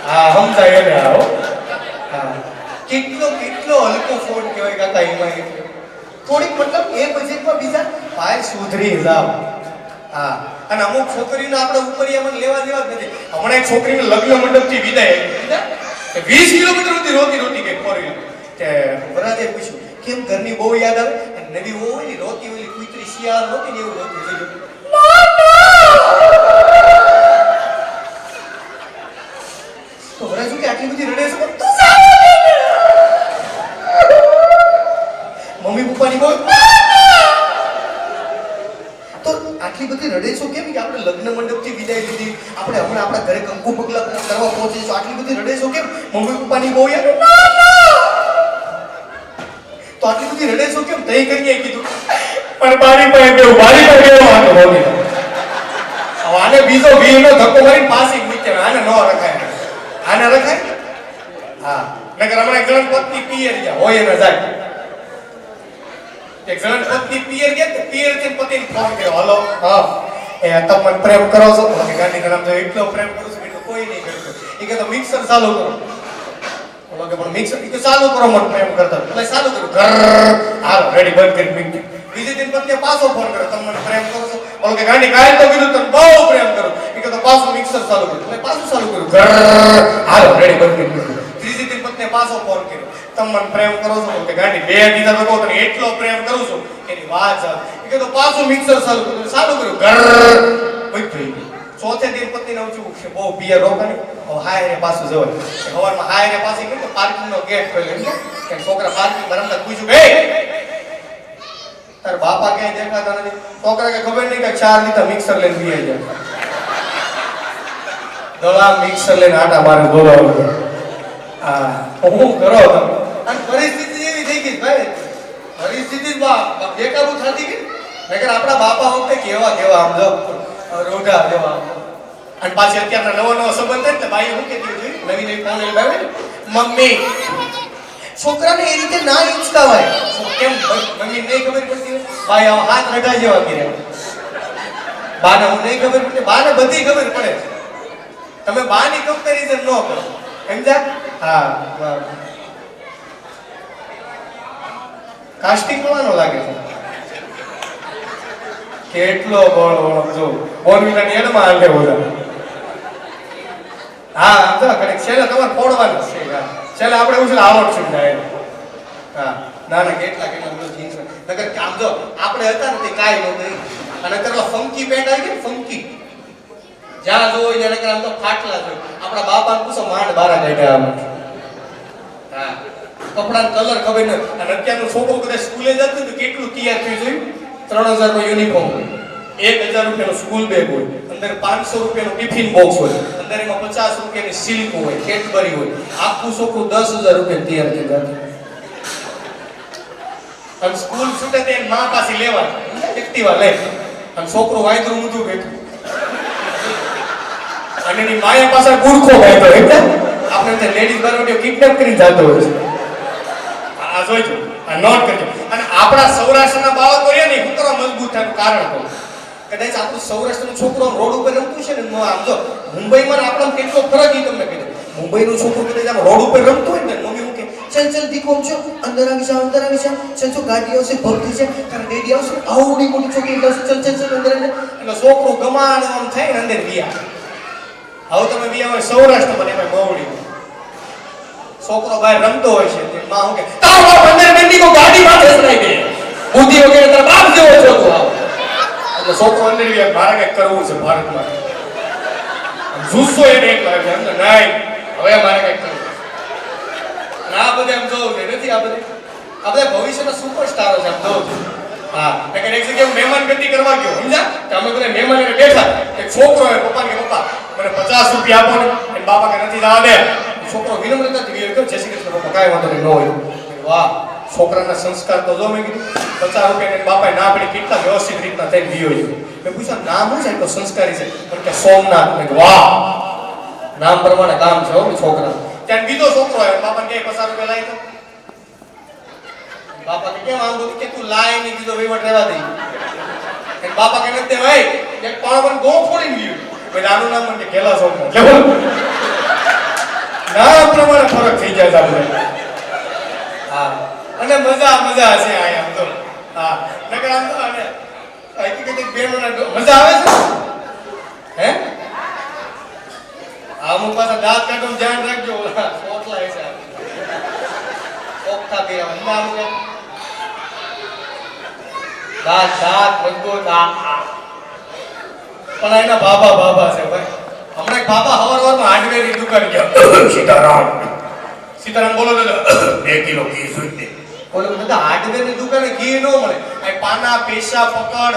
હા, સમજાય ને આવો. હા, કેટલો કેટલો હલકો ફોન કહેવાય કાકા એમાં થોડીક મતલબ એ બજેટમાં બીજા ભાઈ સુધરી જાવ. હા, અને અમુક છોકરીને આપણે ઉપરિયામાં લેવા દેવા જ નથી. હમણાં એક છોકરીને લગ્ન મંડપથી વિદાય આપી 20 કિલોમીટર સુધી રોતી રોતી ગઈ ફોરી કે વરાજે પૂછ્યું કેમ ઘરની બહુ યાદ આવે અને નવી બહુ હોય ને રોતી ઓલી કુતરી શિયાળ રોતી ને એવું રોતી જોજો. તો વરાજુ કે આટલી બધી રડે છે મમ્મી પપ્પાની બહુ તો આટલી બધી રડે છો કેમ કે આપણે લગ્ન મંડપથી વિદાય લીધી, આપણે હમણાં આપણા ઘરે કંકુ પગલા કરવા પહોંચીશું, આટલી બધી રડે છો કેમ મમ્મી પપ્પાની બહુ યાદ તો આટલી બધી રડે છો કેમ તઈ કરીને કીધું પણ બારી પાસે બેવ બારી પર બેવ આનો હોગી આને બીજો વીનો ધક્કો મારી પાસી નીચે આને ન રખાય આને રખાય. હા, નકર હમણાં ગણપતિ પિયર ગયા હોય એને જાય એક ગણપતિ પિયર ગયા તો પિયર થી પતિને ફોન કર્યો હલો હા એ તમે પ્રેમ કરો છો તો ગાંધીનગર તો એટલો પ્રેમ કરું છું એટલો કોઈ નહીં કરતો. એ કે તો મિક્સર ચાલુ કરો ઓકે પણ મિક્સર કે ચાલુ કરો મને પ્રેમ કરતા એટલે ચાલુ કરું ઘર હાલો રેડી બંધ કરી બીજે દિન પત્નીએ પાછો ફોન કર્યો, તમે મને પ્રેમ કરો છો? બોલો કે ગાંડી કાલે તો કીધું તમે બહુ પ્રેમ કરો. એ કે તો પાછું મિક્સર ચાલુ કર્યું. મેં પાછું ચાલુ કર્યું. હાલો રેડી બંધ કરી દીધું. ત્રીજી દિન પત્નીએ પાછો ફોન કર્યો, તમે મને પ્રેમ કરો છો? બોલો કે ગાંડી બે દીધા તો કહું તને એટલો પ્રેમ કરું છું એની વાત ચાલુ. એ કે તો પાછું મિક્સર ચાલુ કર્યું. ચાલુ કર્યું. બંધ થઈ ગયું. ચોથે દિન પત્નીને ઊંચું કે બહુ પિયર રોકા નહીં, હાય રે પાછું જવાય. સવારમાં હાય રે પાસે કે પાર્કિંગનો ગેટ ખોલ્યો કે છોકરા પાર્કિંગ બરાબર પૂછ્યું કે તાર બાપા ક્યાંય દેખાતા નથી. છોકરા કે ખબર નહીં કે 4 લીટર મિક્સર લઈને પી જાય. દળા મિક્સર લઈને આટા મારે બોલાવો. હા હું કરો તમે. અને પરિસ્થિતિ એવી થઈ ગઈ ભાઈ, પરિસ્થિતિ બેકાબુ થતી ગઈ. નકર આપણા બાપા વખતે કેવા કેવા આમ જો રોઢા જેવા. અને પાછી અત્યારના નવો સંબંધ થાય ને બાઈ હું કેતી હતી નવી નવી ફોન લઈ આવે મમ્મી છોકરાને એ રીતે ના હિંચકાવાય. કેમ મમ્મી નહીં ખબર પડતી હોય? બાઈ આવા હાથ રઢા જેવા કર્યા. બાને હું નહીં ખબર પડતી, બાને બધી ખબર પડે. તમે બાની કમ્પેરિઝન ન કરો, સમજ્યા? હા બરાબર. કાસ્ટિંગ કરવાનો લાગે છે. કેટલો બોલ જો બોલવીલાની એડમાં હાલે બોલા. હા આમ તો કરેક્ટ છેલ્લે તમારે ફોડવાનું છે. છેલ્લે આપણે ઉછળ આવડ છે જાય. હા ના ના કેટલા બધું જીન્સ નગર આમ જો આપણે હતા ને તે કાઈ નહોતું. અને અત્યારે ફંકી પેન્ટ આવી ગઈ ફંકી જ્યાં જો હોય એને આમ તો ફાટલા જો. આપણા બાપાને પૂછો માંડ બારા કાઢ્યા આમ. હા કપડાનો કલર ખબર ન. અને અત્યારનો છોકરો કદાચ સ્કૂલે જતો તો કેટલું તૈયાર થયું જોયું? 3000 નો યુનિફોર્મ હોય, 1000 રૂપિયાનો સ્કૂલ બેગ હોય, અંદર 500 રૂપિયાનો ટિફિન બોક્સ હોય, અંદર એમાં 50 રૂપિયાની સિલ્ક હોય, કેડબરી હોય. આખું છોકરું 10000 રૂપિયા તૈયાર થઈ જાય. અને સ્કૂલ છૂટે તે માં પાસે લેવા એક્ટિવા લે. અને છોકરો વાયદરું ઊંધું બેઠું અને એની માયા પાસે ગુરખો બેઠો. એટલે આપણે તે લેડીઝ બારોટીઓ કિડનેપ કરીને જતો હોય છે. આ જોઈજો, આ નોટ કરજો. અને આપણા સૌરાષ્ટ્રના બાળકો રહ્યા ને હું કરવા મજબૂત થવાનું કારણ કહું. કદાચ આપણું સૌરાષ્ટ્રનું છોકરો રોડ ઉપર રમતું છે ને આમ જો મુંબઈમાં આપણને કેટલો ફરક ઈ તમને કીધું. મુંબઈનું છોકરો કદાચ આમ રોડ ઉપર રમતું હોય ને મમ્મી હું કે ચલ ચલ દીકો છો અંદર આવી જા ચલ ચલ ગાડી આવશે ભરતી છે તારા ડેડી આવશે આવડી મોટી છોકરી આવશે ચલ ચલ ચલ અંદર એટલે છોકરો ગમાણ આમ થાય ને અંદર વિયા. હવે તમે વિયા હોય સૌરાષ્ટ્રમાં એમાં મવડી છોકરો બહાર રમતો હોય છે તે માં હું કે તારો બાપ અંદર બેંડી કો ગાડી માં ફેસરાઈ દે બુદ્ધિ વગેરે તારા બાપ જેવો છો તું. એટલે છોકરો અંદર વિયા મારે કઈ કરવું છે ભારતમાં જુસ્સો એને એક લાગે એમ નહીં હવે મારે કઈ કરવું. આ બધે આમ જોવું છે નથી આ બધા ભવિષ્યના સુપરસ્ટારો છે આમ જોવું છે. હા નકર એક જગ્યાએ મહેમાન ગતિ કરવા ગયો સમજ્યા કે અમે બધા મહેમાન એને બેઠા એક છોકરો હોય પપ્પા કે પપ્પા મને 50 રૂપિયા આપો ને એ બાપા કે નથી જવા દે. છોકરો વિનમ્રતાથી વિયો કે જય શ્રી કૃષ્ણ પપ્પા કાંઈ વાંધો નહીં ન હોય. વાહ છોકરાના સંસ્કાર તો જો મેં કીધું 50 રૂપિયા બાપાએ ના પડી કેટલા વ્યવસ્થિત રીતના થઈને વિયો છે. મેં પૂછ્યું નામ શું છે? તો સંસ્કારી છે. પણ કે સોમનાથ. વાહ નામ પ્રમાણે કામ છે હો છોકરા. ત્યાં બીજો છોકરો આવ્યો બાપાને કે 50 રૂપિયા લાવી દો. બાપા કે કેમ આમ બોલી કે તું લાઈ નહીં દીધો વહીવટ રહેવા દે. એ બાપા કે નથી ભાઈ એક પાવન ગો ફોડીને ગયું. ભાઈ આનું નામ મને કેલા છોકરા કેવું નામ પ્રમાણે ફરક થઈ જાય છે આપણે. હા અને મજા છે આમ તો. હા નકર આમ તો અને હકીકત બેનોના મજા આવે છે હે. અમુક પાછા દાંત કાઢો ધ્યાન રાખજો ઓટલા છે ઓખા પીરા હમણાં અમુક દાંત મજબૂત પણ એના બાબા છે ભાઈ. હમણાં એક બાબા હવારમાં હાર્ડવેરની દુકાન ગયા. સીતારામ બોલો દાદા 2 કિલો ઘી જોઈ દે. બોલો દાદા હાર્ડવેરની દુકાને ઘી ન મળે આ પાના પૈસા પકડ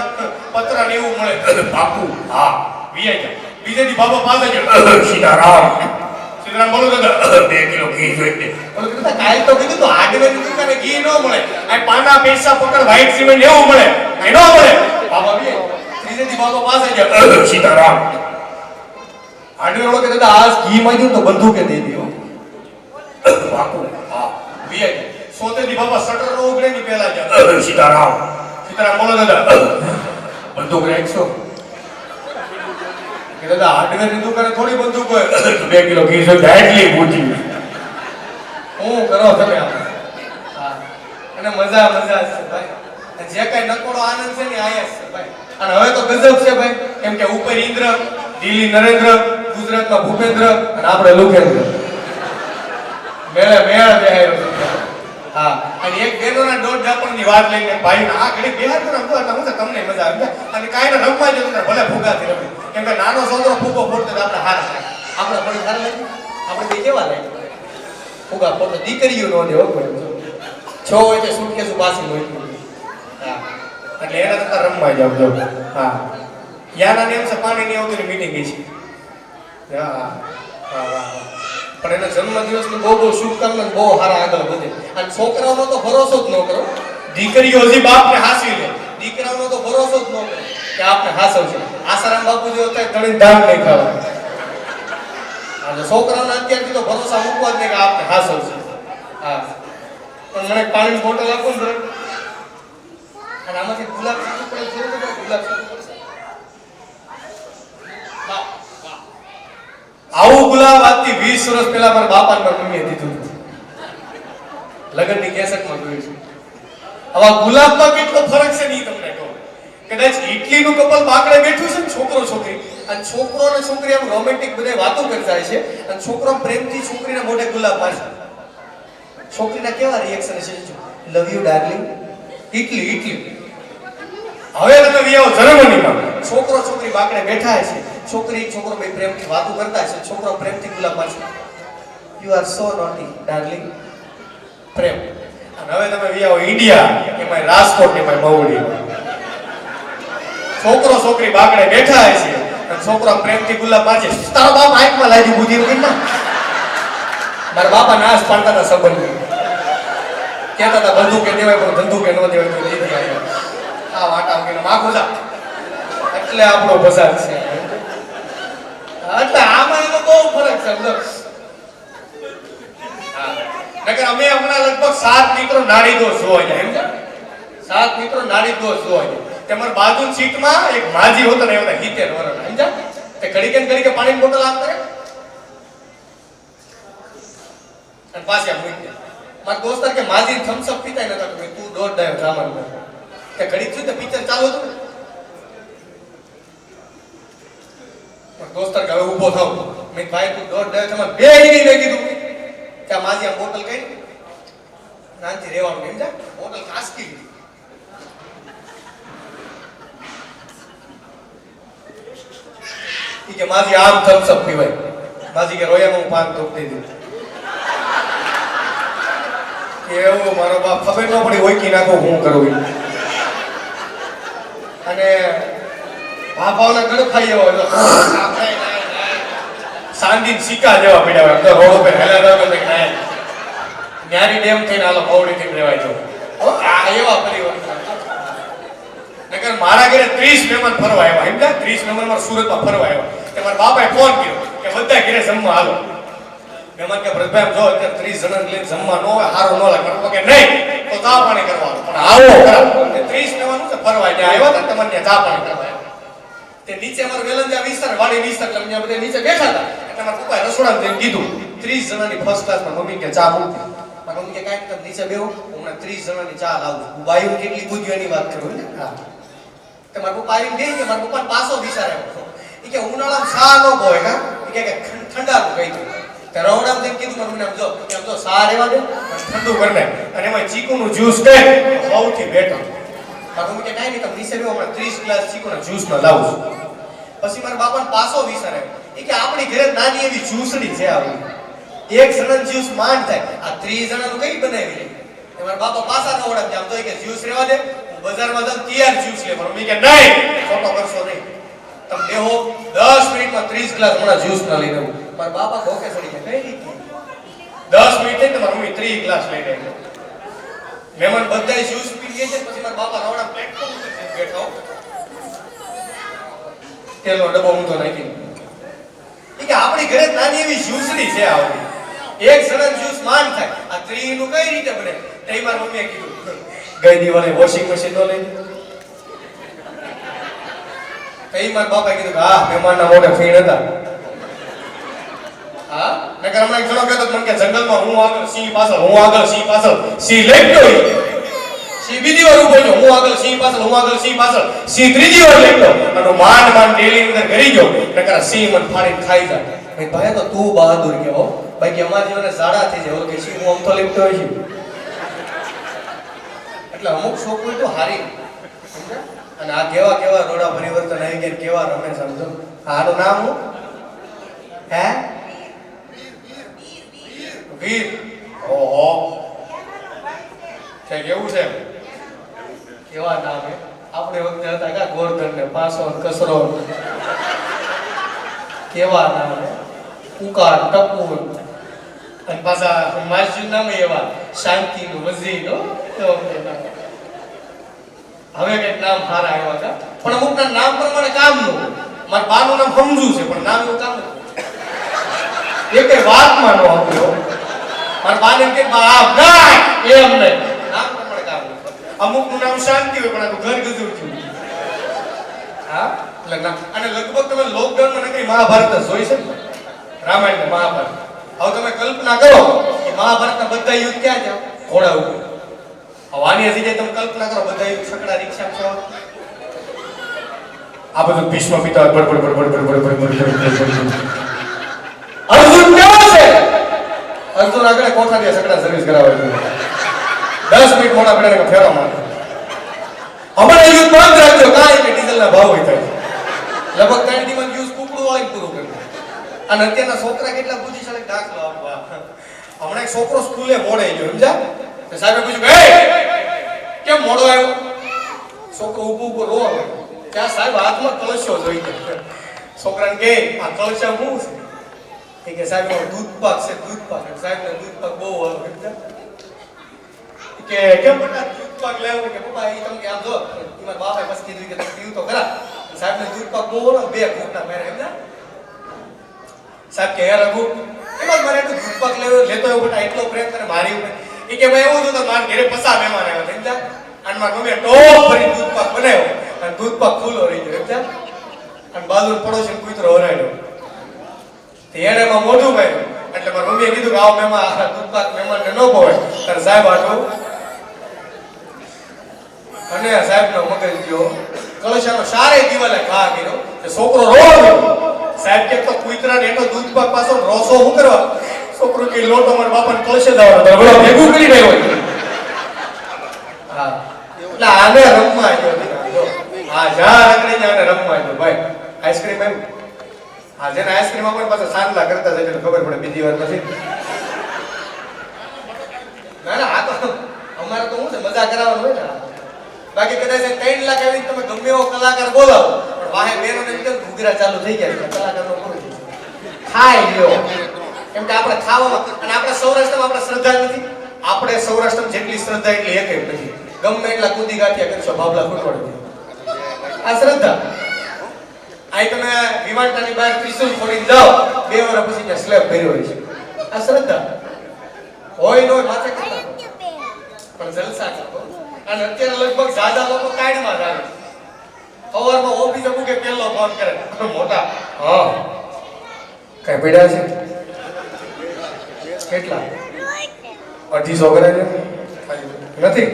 પતરા ને એવું મળે. બાપુ હા વીઆઈ જાય. બીજે દી બાબા પાસે ગયો સીતારામ બોલો દાદા 2 કિલો ઘી જોઈ દે. બોલો દાદા કાલ તો કીધું તો હાર્ડવેરની દુકાને ઘી ન મળે આ પાના પૈસા પકડ વ્હાઈટ સિમેન્ટ એવું મળે આ ન મળે. બાબા બીજે દી બાબા પાસે ગયો સીતારામ હાર્ડવેર વાળો કે દાદા આ ઘી માંગ્યું તો બંદૂકે દઈ દો. બાપુ હા વીઆઈ સોતે દી બાબા શટર નો ઉગડે ની પહેલા ગયા સીતારામ બોલો દાદા બંદૂક રાખશો કે દાદા હાર્ડવેરની દુકાને થોડી બંદૂક હોય 2 કિલો ઘી છે એટલી મોટી હું કરો તમે હા અને મજા છે ભાઈ. અને જે કઈ નકોડો આનંદ છે ને આયા જ છે ભાઈ. અને હવે તો ગજબ છે ભાઈ, કેમ કે ઉપર ઇન્દ્ર, દિલ્હી નરેન્દ્ર, ગુજરાતમાં ભૂપેન્દ્ર અને આપણે લુખેન્દ્ર. મેળે બેહાયો છે. હા, અને એક બેનોના દોઢ ડાપણની વાત લઈને ભાઈ આ ઘડી બેહાર તો રમતો હતા, હું તો તમને મજા આવી જાય. અને કાંઈ ને રમવા જતો ને ભલે ભૂગાથી રમે, કેમ કે નાનો છોકરો ફૂગો ફોડતો તો આપણે હાર થાય. આપણે થોડી હાર લાગી, આપણે બે કેવા લાગી ફૂગા ફોડતો. દીકરીઓ નો દેવો કોઈ છો હોય તો સુટકેસ પાછી હોય. હા, એટલે એના કરતા રમવા જાવ જો. હા, યાના નેમ છે પાણી ની આવતી મીટિંગ ગઈ છે. હા હા હા, પણ એના જન્મદિવસની બહુ બહુ શુભકામના, બહુ સારા આગળ વધે. અને છોકરાઓનો તો ભરોસો જ ન કરો, દીકરીઓ હજી બાપને હાસવી લે, દીકરાઓનો તો ભરોસો જ ન કરો કે આપને હાસવશે. આસારામ બાપુ જેવો થાય તણી ધાન નહીં ખાવા. અને છોકરાઓને અત્યારથી તો ભરોસા મૂકવા જ નહીં કે આપને હાસવશે. હા, પણ મને પાણીની બોટલ આપો ને, અને આમાંથી ગુલાબ જાંબુ પડે જોયું તો ગુલાબ જાંબુ પડશે. આવું ગુલાબ આજથી 20 વર્ષ પહેલા મારા બાપા ને મારી મમ્મીએ દીધું હતું. લગ્નની કેસેટમાં જોયું છે. આવા ગુલાબમાં કેટલો ફરક છે નહીં તમને કહું. કદાચ ઇટલીનું કપલ બાકડે બેઠું છે ને છોકરો છોકરી, અને છોકરો અને છોકરી આમ રોમેન્ટિક બધે વાતો કરતા હોય છે, અને છોકરો પ્રેમથી છોકરીના મોઢે ગુલાબ મારશે. છોકરીના કેવા રિએક્શન છે? Love you darling. ઇટલી. હવે તમે વિયાઓ જર્મનીમાં, છોકરો છોકરી બાકડે બેઠા છે, છોકરી છોકરો બે પ્રેમથી વાતો કરતા છે, છોકરો પ્રેમથી ગુલાબ મારશે. You are so naughty darling. પ્રેમ. અને હવે તમે વિયાઓ ઇન્ડિયા, એમાં રાજકોટ એમાં મવડી, છોકરો છોકરી બાકડે બેઠા છે, અને છોકરો પ્રેમથી ગુલાબ મારશે. તારો બાપ આંખમાં લાગ્યું બુદ્ધિ એમ કીધું. મારા બાપા નાશ પાડતા હતા સંબંધ, કહેતા હતા બંદૂક કે દેવાય પણ ધંધુ કે ન દેવાય તો દીધી આવ્યો. આ વાટા વગેરે માખું જા, એટલે આપણો બજાર છે. એટલે આમાં એનો બહુ ફરક છે. નકર અમે હમણાં લગભગ 7 મિત્રો નાડી દોષ જોવા જાય, એમ છે 7 મિત્રો નાડી દોષ જોવા જાય. તમારી બાજુ સીટમાં એક માજી હોતો ને એવડા 70 વર્ષ, સમજા તે ઘડી કે પાણીની બોટલ આમ કરે અને પાછી આમ મૂકી દે. મારા દોસ્તાર કે માજી થમ્સ અપ પીતા નતા, કે તું દોઢ ડાયો સામાન કે ઘડી થયું તો પિક્ચર ચાલુ હતું ને. મારા દોસ્તાર કે હવે ઊભો થાવ. મેં ભાઈ તું દોઢ ડાયો સામાન બે ઈ મેં કીધું કે માજી આમ બોટલ કઈ નાનથી રહેવાનું, એમ જા બોટલ કાસકી લીધી. ઈ કે માજી આમ થમ્સ અપ પીવાય. માજી કે રોયામાં હું 5 તોપ દઈ દીધું. એવું મારો બાપ ખબર ન પડી હોય કે નાખો હું કરું. અને બાપાઓના ગળફાઈ એવા હોય સાંડી સિક્કા જેવા પડ્યા હોય, તો રોડ ઉપર હેલા રાવ કે કાય ન્યારી ડેમ થઈને આલો પૌડી થઈને રહેવાય જો. આ એવા પરિવાર. નકર મારા ઘરે 30 મહેમાન ફરવા આવ્યા, એમ કે 30 મહેમાન મારા સુરતમાં ફરવા આવ્યા. કે મારા બાપાએ ફોન કર્યો કે બધા ઘરે જમવા હાલો. મહેમાન કે ભરતભાઈ જો અત્યારે 30 જણા લઈને જમવા ન હોય, હારો ન લાગે. કે નહીં તો ચા પાણી કરવાનું, પણ આવો કરાવો. 30 મહેમાન છે ફરવા ત્યાં આવ્યા હતા, તમને ચા પાણી કરવા આવ્યા. તે નીચે અમાર વેલંજા વિસ્તાર વાડી વિસ્તાર એટલે અમે બધા નીચે બેઠા હતા. એટલે મારા પપ્પાએ રસોડામાં જઈને કીધું 30 જણાની ફર્સ્ટ ક્લાસમાં મમ્મી કે ચા મૂકી. મારા મમ્મી કે કાંઈ તમે નીચે બેહો, હમણાં 30 જણાની ચા લાવું. હું બાયું કેટલી બુદ્ધિ એની વાત કરું ને. હા, તો મારા પપ્પા આવીને બેહી કે મારા પપ્પાને પાછો વિચાર આવ્યો. એ કે ઉનાળામાં ચા ન બોય કા, એ કે ઠંડાનું કહી દઉં. તે રવડામાં જઈને કીધું મને આમ જો કે આમ તો ચા રહેવા દે, ઠંડુ કરી નાખ. અને એમાં ચીકુનું જ્યુસ કહે સૌથી બેટર. મારા મમ્મી કે કાંઈ નહીં તમે નીચે બેહો, હમણાં 30 ગ્લાસ ચીકુના જ્યુસમાં લાવું છું. પછી મારા બાપાને પાછો વિચાર આવ્યો. એ કે આપણી ઘરે નાની એવી જ્યુસડી છે આવી, એક જણાનું જ્યુસ માંડ થાય, આ 30 જણાનું કઈ બનાવી લે. મારા બાપા પાછા ન ઓળખ આમ તો કે જ્યુસ રહેવા દે, હું બજારમાં જાઉં તૈયાર જ્યુસ લે. મમ્મી કે નહીં ખોટો કરશો નહીં, તમે બેહો 10 મિનિટમાં 30 ગ્લાસ હમણાં જ્યુસ ના લઈ દઉં. મારા બાપા ભોકે ચડી ગયા, કઈ રીતે 10 મિનિટ થઈ તમારી મમ્મી 30 ગ્લાસ લઈ લે. મહેમાન બધાય જ્યુસ પી ગયા છે. પછી મારા બાપા રવડા પ્લેટફોર્મ ઉપર બેઠા તેલનો ડબ્બો ઊંધો નાખી. એ કે આપણી ઘરે નાની એવી જ્યુસડી છે આવડી, એક જણા જ્યુસ માંડ થાય, આ 30 નું કઈ રીતે બને? તઈ મારી મમ્મીએ કીધું ગઈ દિવાળે વોશિંગ મશીન નો લઈ. તઈ મારા બાપાએ કીધું હા મહેમાનના મોઢે ફીણ હતા. હા, નકર હમણાં ઘણો કહેતો મને કે જંગલમાં હું આગળ સિંહ પાછળ, હું આગળ સિંહ પાછળ. સિંહ લઈ ગયો, સિંહ બીજી વાર ઉભો થયો, હું આગળ સિંહ પાછળ, હું આગળ સિંહ પાછળ, સિંહ ત્રીજી વાર લઈ અને માંડ ડેલી અંદર ઘરી ગયો નકર સિંહ મને ફાડીને ખાઈ જાય. ભાઈ તો તું બહાદુર કેવો બાકી અમારા જીવને ઝાડા થઈ જાય કે સિંહ હું આમ તો લીપતો હોય છે. એટલે અમુક છોકરી તો હારી સમજ્યા? અને આ કેવા કેવા રોડા પરિવર્તન આવી ગયા કેવા રમે સમજો. આનું નામ હું હે વીર. ઓહો કે કેવું છે કેવા નામ હે. આપણે વખતે હતા કા ગોરધન ને પાસો કસરો કેવા નામ હે. ઉકાર ટપુર અને પાછા માસ્ટર નામ એવા શાંતિ નું વઝીર હવે કઈક નામ સારા આવ્યા હતા પણ અમુક ના નામ પ્રમાણે કામ નું. મારા બાનું નામ સમજુ છે પણ નામ એવું કામ એક વાતમાં નો આપ્યો. મારા બાને કે બાપ ના એમ નહીં નામ પ્રમાણે કામ. અમુક નું નામ શાંતિ હોય પણ આખું ઘર ગજુર થયું. હા એટલે નામ અને લગભગ તમે લોકડાઉન માં નકરી મહાભારત જોઈ છે ને રામાયણ ને મહાભારત. હવે તમે કલ્પના કરો કે મહાભારતના બધા યુદ્ધ ક્યાં છે ઘોડા ઉપર. હવે આની જગ્યાએ તમે કલ્પના કરો બધા યુદ્ધ છકડા રિક્ષા છે. આ બધું ભીષ્મ પિતા બડબડ બડબડ બડબડ બડબડ. અર્જુન કેવો છે? અર્જુન આગળ કોઠા દે છકડા સર્વિસ કરાવે છે. 10 મિનિટ મોડા પડે ફેરો મારે. અમારે યુદ્ધ બંધ રાખજો કાંઈ કે ડીઝલના ભાવ હોય થાય. લગભગ 3 દિવસ યુઝ કુકડું વાળી પૂરું કર્યું. અને અત્યારના છોકરા કેટલા બુદ્ધિશાળી દાખલો આપવા. હમણાં એક છોકરો સ્કૂલે મોડે ગયો સમજ્યા? તો સાહેબે પૂછ્યું કે કેમ મોડો આવ્યો? છોકરો ઊભો ઊભો રોવા માંડ્યો. ત્યાં સાહેબ હાથમાં કળશો જોઈ ગયો. છોકરાને કે આ કળશા શું છે? કે સાહેબ દૂધ પાક છે દૂધ પાક. સાહેબને દૂધ પાક બહુ વાલો કે કેમ બેટા દૂધ પાક લેવો કે પપ્પા એ તમે આમ જો તમારા બાપે બસ કીધું કે તમે પીવું તો ખરા. સાહેબને દૂધ પાક બહુ વાલો 2 ઘૂંટના મેરે સમજ્યા? સાહેબ કે યાર અગુ એમાં મારે તો દૂધ પાક લેતો એવો બેટા એટલો પ્રેમ કરે મારી ઉપર. એ કે ભાઈ એવું તો મારા ઘરે પસા મહેમાન આવ્યા સમજ્યા? અને મારા મમ્મીએ ટોપ ભરી દૂધ પાક બનાવ્યો અને દૂધ પાક ફૂલો રહી ગયો સમજ્યા? અને બાજુ પડોશી કૂતરો હરાયો. તે એને એમાં મોઢું માર્યું એટલે મારા મમ્મીએ કીધું કે આવો મહેમાન દૂધ પાક મહેમાનને ન પવાય. ત્યારે સાહેબ આટલું અને સાહેબનો મગજ ગયો કળશાનો સારે દિવાલે ઘા કર્યો કે છોકરો રોવા. સાહેબ કે તો કૂતરાને એનો દૂધ પાક પાછો રોસો હું કરવા? છોકરો કે લોટો મારા બાપાને કળશે જવાનો તો બળો ભેગું કરી રહ્યો હોય. હા એટલે આને રમવા ગયો. હા જા રખડીને આને રમવા ગયો ભાઈ. આઈસ્ક્રીમ એમ હા જેને આઈસ્ક્રીમ આપે પાછા સાંડલા કરતા જાય એટલે ખબર પડે બીજી વાર નથી. ના ના આ તો અમારે તો શું છે મજા કરાવવાનું હોય ને. બાકી કદાચ 3 લાખ આવીને તમે ગમે એવો કલાકાર બોલાવો પણ વાહે બેનો ને કેમ ઘૂઘરા ચાલુ થઈ ગયા કલાકારનો પૂરું ખાઈ લ્યો. કેમ કે આપણે ખાવામાં અને આપણે સૌરાષ્ટ્રમાં આપણે શ્રદ્ધા નથી. આપણે સૌરાષ્ટ્રમાં જેટલી શ્રદ્ધા એટલી એક નથી. ગમે એટલા કૂદી ગાંઠિયા કરશો બાબલા ફૂટવાડી આ શ્રદ્ધા. આ તમે વિમાનતાની બહાર ત્રિશુલ ફોડીને જાઓ 2 વર્ષ પછી ત્યાં સ્લેબ ભર્યો હોય છે. આ શ્રદ્ધા હોય નો માથે કરતા પણ જલસા કરો. અને અત્યારે લગભગ સાદા લોકો કાઢમાં જ આવે. સવારમાં ઓફિસે મૂકે પહેલો ફોન કરે મોટા હા કઈ પડ્યા છે કેટલા 250 કરે છે નથી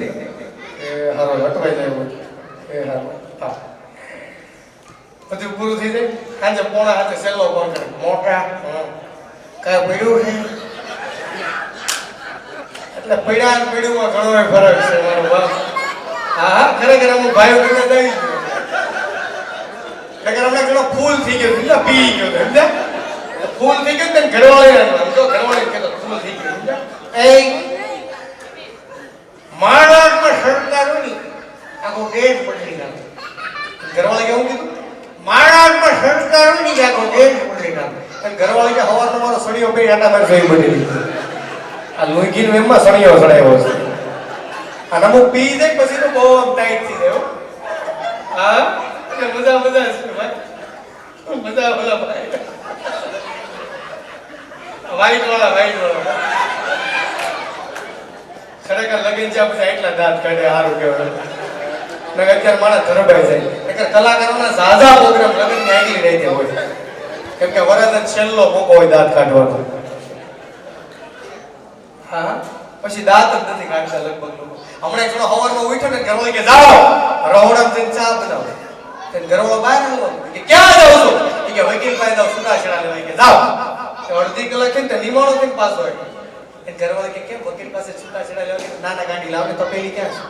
એ હારો હટવાઈ જાય એ હારો હા બધું પૂરું થઈ જાય. સાંજે પોણા હાથે સેલો ફોન કરે મોટા કઈ પડ્યું છે એટલે પડ્યા પડ્યુંમાં ઘણો ફરક છે મારો બાપ. હા હા ખરેખર અમુક ભાઈઓ ભેગા થઈ ગયો હમણાં ઘણો ફૂલ થઈ ગયો સમજા પી ગયો સમજા ફૂલ થઈ ગયો ને ઘરવાળી જો ઘરવાળી કહેતો ફૂલ થઈ ગયો સમજા એ માણસમાં સરકારો ની આખો દેશ પડી ગયો. ઘરવાળી કેવું કીધું માણસમાં સરકારો ની આખો દેશ પડી ગયો. ઘરવાળી કે હવા તમારો સળિયો પડી આટા મારી જોઈ બની આ લુંગીનો એમાં સળિયો સળાયો છે. અને અમુક પી જાય પછી તો બહુ આમ ટાઈટ થઈ જાય. હા એટલે મજા છે ભાઈ મજા બોલા ભાઈ વાઈટ વાળા ખરેખર લગન જ્યાં પછી એટલા દાંત કાઢે સારું કહેવાય. અત્યારે માણસ ધરબાઈ જાય એટલે કલાકારોના ઝાઝા પ્રોગ્રામ લગનની આગલી રીતે હોય કેમ કે વરસનો છેલ્લો મોકો હોય દાંત કાઢવાનો. હા પછી દાંત જ નથી કાઢતા લગભગ લોકો. હમણાં એક જણો સવારમાં ઉઠ્યો ને ઘરવાળી કે જાઓ રહોડામાં જઈને ચા બનાવો. તે ઘરવાળો બહાર આવ્યો કે ક્યાં જાવ છો? એ કે વકીલ પાસે જાવ છૂટાછેડા લેવા. કે જાઓ. તે અડધી કલાક થઈને તે નિમાણો થઈને પાછો આવ્યો. એ ઘરવાળી કે કેમ વકીલ પાસે છૂટાછેડા લેવા? નાના ગાડી લાવને તો પેલી ક્યાં છે?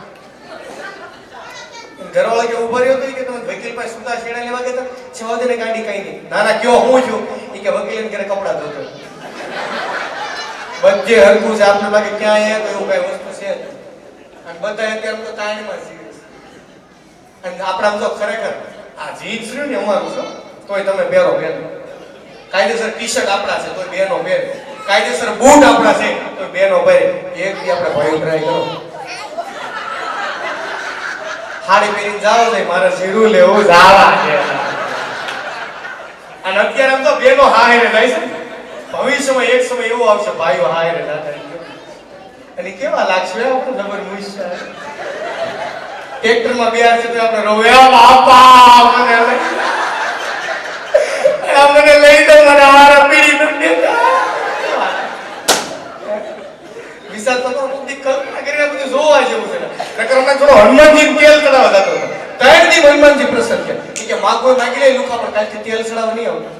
ઘરવાળા કે ઉભો રહ્યો તો કે તમે વકીલ પાસે છૂટાછેડા લેવા ગયા હતા? 6 વાગે ગાડી કઈ નહીં. નાના કયો હું છું? એ કે વકીલ ઘરે કપડા ધોતો. બધે હરકું છે. આપને લાગે ક્યાં એ તો એવું કઈ વસ્તુ છે અને બધા અત્યારે તો તાણીમાં છે. અને આપણા તો ખરેખર આ જીત છે ને અમારું છે તોય તમે પહેરો પહેરો. કાયદેસર ટી-શર્ટ આપણા છે તોય બેનો પહેર. કાયદેસર બૂટ આપણા છે તોય બેનો પહેર. એક દી આપણે ભાઈ ટ્રાય કરો. હાડી પહેરીને જાવ છે મારે જીરું લેવું જાવા છે. અને અત્યારે આમ તો બેનો હારે જાય છે. ભવિષ્યમાં એક સમય એવો આવશે ભાઈઓ હારે જાતા અને કેવા લાગશે આપણે નંબર મુઈશા ટ્રેક્ટરમાં બે છે તો આપણે રોયા બાપા મને લઈ દો મને હારા પીડી નથી દેતા. વિશાલ તો બધી કલ્પના કરીને બધું જોવા જેવું છે. નકર હમણાં થોડો હનુમાનજી તેલ ચડાવવા જતો હતો. 3 દી હનુમાનજી પ્રસન્ન કે માગો માગી લે લુકા પર કાલથી તેલ ચડાવવા નહીં આવતું.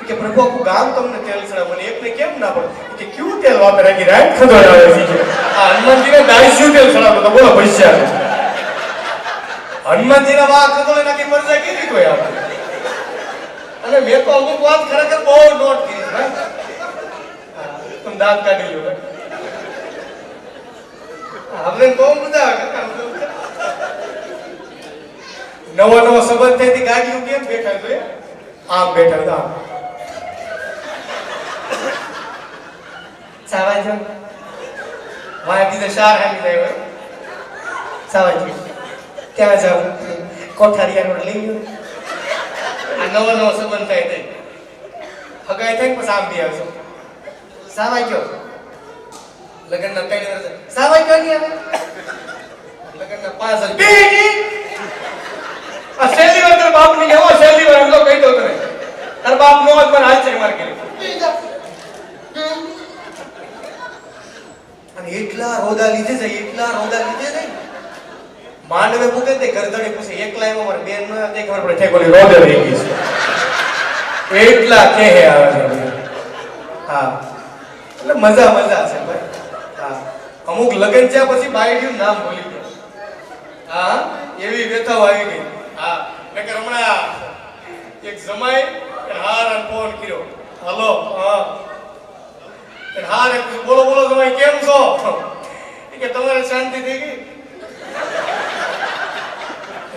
કે પ્રભુ આખું ગામ તમને તેલ ચડાવે મને એકને કેમ ના પડે કે ક્યું તેલ વાપરે કે રાત ખદોડ આવે છે. આ હનુમાનજીને ડાઈસ્યુ તેલ ચડાવતો તો બોલો પૈસા હનુમાનજીના વાહ ખદોડે નાખી મરજા કીધી કોઈ આપણે. અને મેં તો અમુક વાત ખરેખર બહુ નોટ કરી ભાઈ. તમે દાંત કાઢી લો આપણે બહુ મજા આવે. નવો નવો સંબંધ થઈ ગાડીઓ કેમ બેઠા જોઈએ આમ બેઠા હતા સાવાજો વાંધી તો શાર હાલી જાય હોય સાવાજો ક્યાં જાવ કોઠારિયા રોડ લઈ ગયો. આ નવો નવો સંબંધ થાય તે હગાઈ થાય પછી આમ બી આવશો સાવાજો લગ્નના 3 વર્ષ સાવાજો નહીં આવે લગ્નના 5 વર્ષ આ શેલી વાર તાર બાપ ની એવો શેલી વાર તો કહી દો તને તાર બાપ નો જ મને હાલ છે માર કે અને એટલા રોદા લીધે છે માંડવે પૂગે તે ગરદણી પૂછે એકલા એમાં મારે બેન નો તે ખબર પડે છે કોલી રોદે રહી ગઈ છે એટલા કે હે આવે છે. હા એટલે મજા છે ભાઈ. હા અમુક લગન થયા પછી બાયડીનું નામ ભૂલી ગયા. હા એવી વ્યથાઓ આવી ગઈ. હા નકર હમણાં એક જમાઈ હાર અને ફોન કર્યો હલો હા હારે બોલો બોલો જમાઈ કેમ છો કે તમારે શાંતિ થઈ ગઈ.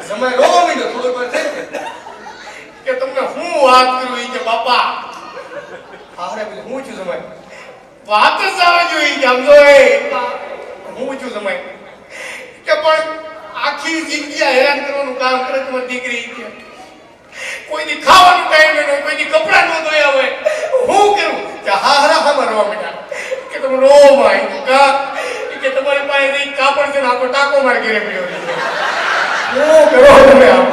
જમાઈ રોવા માંડ્યો થોડુંક વાર થઈ કે તમને હું વાત કરું કે બાપા હારે બોલે હું છું જમાઈ વાત જ આવે જોઈએ કે આમ જો હું છું જમાઈ કે પણ આખી જિંદગી હેરાન કરવાનું કામ કરે તમારી દીકરી કે કોઈની ખાવાનું ટાઈમ ન હોય કોઈની કપડા ન ધોયા હોય હું કરું કે હારા રવા બેટા કે તમે રો માય કા કે તમારી પાસે એક કાપડ છે ને આખો ટાકો માર ઘરે પડ્યો છે હું કરો તમે આમ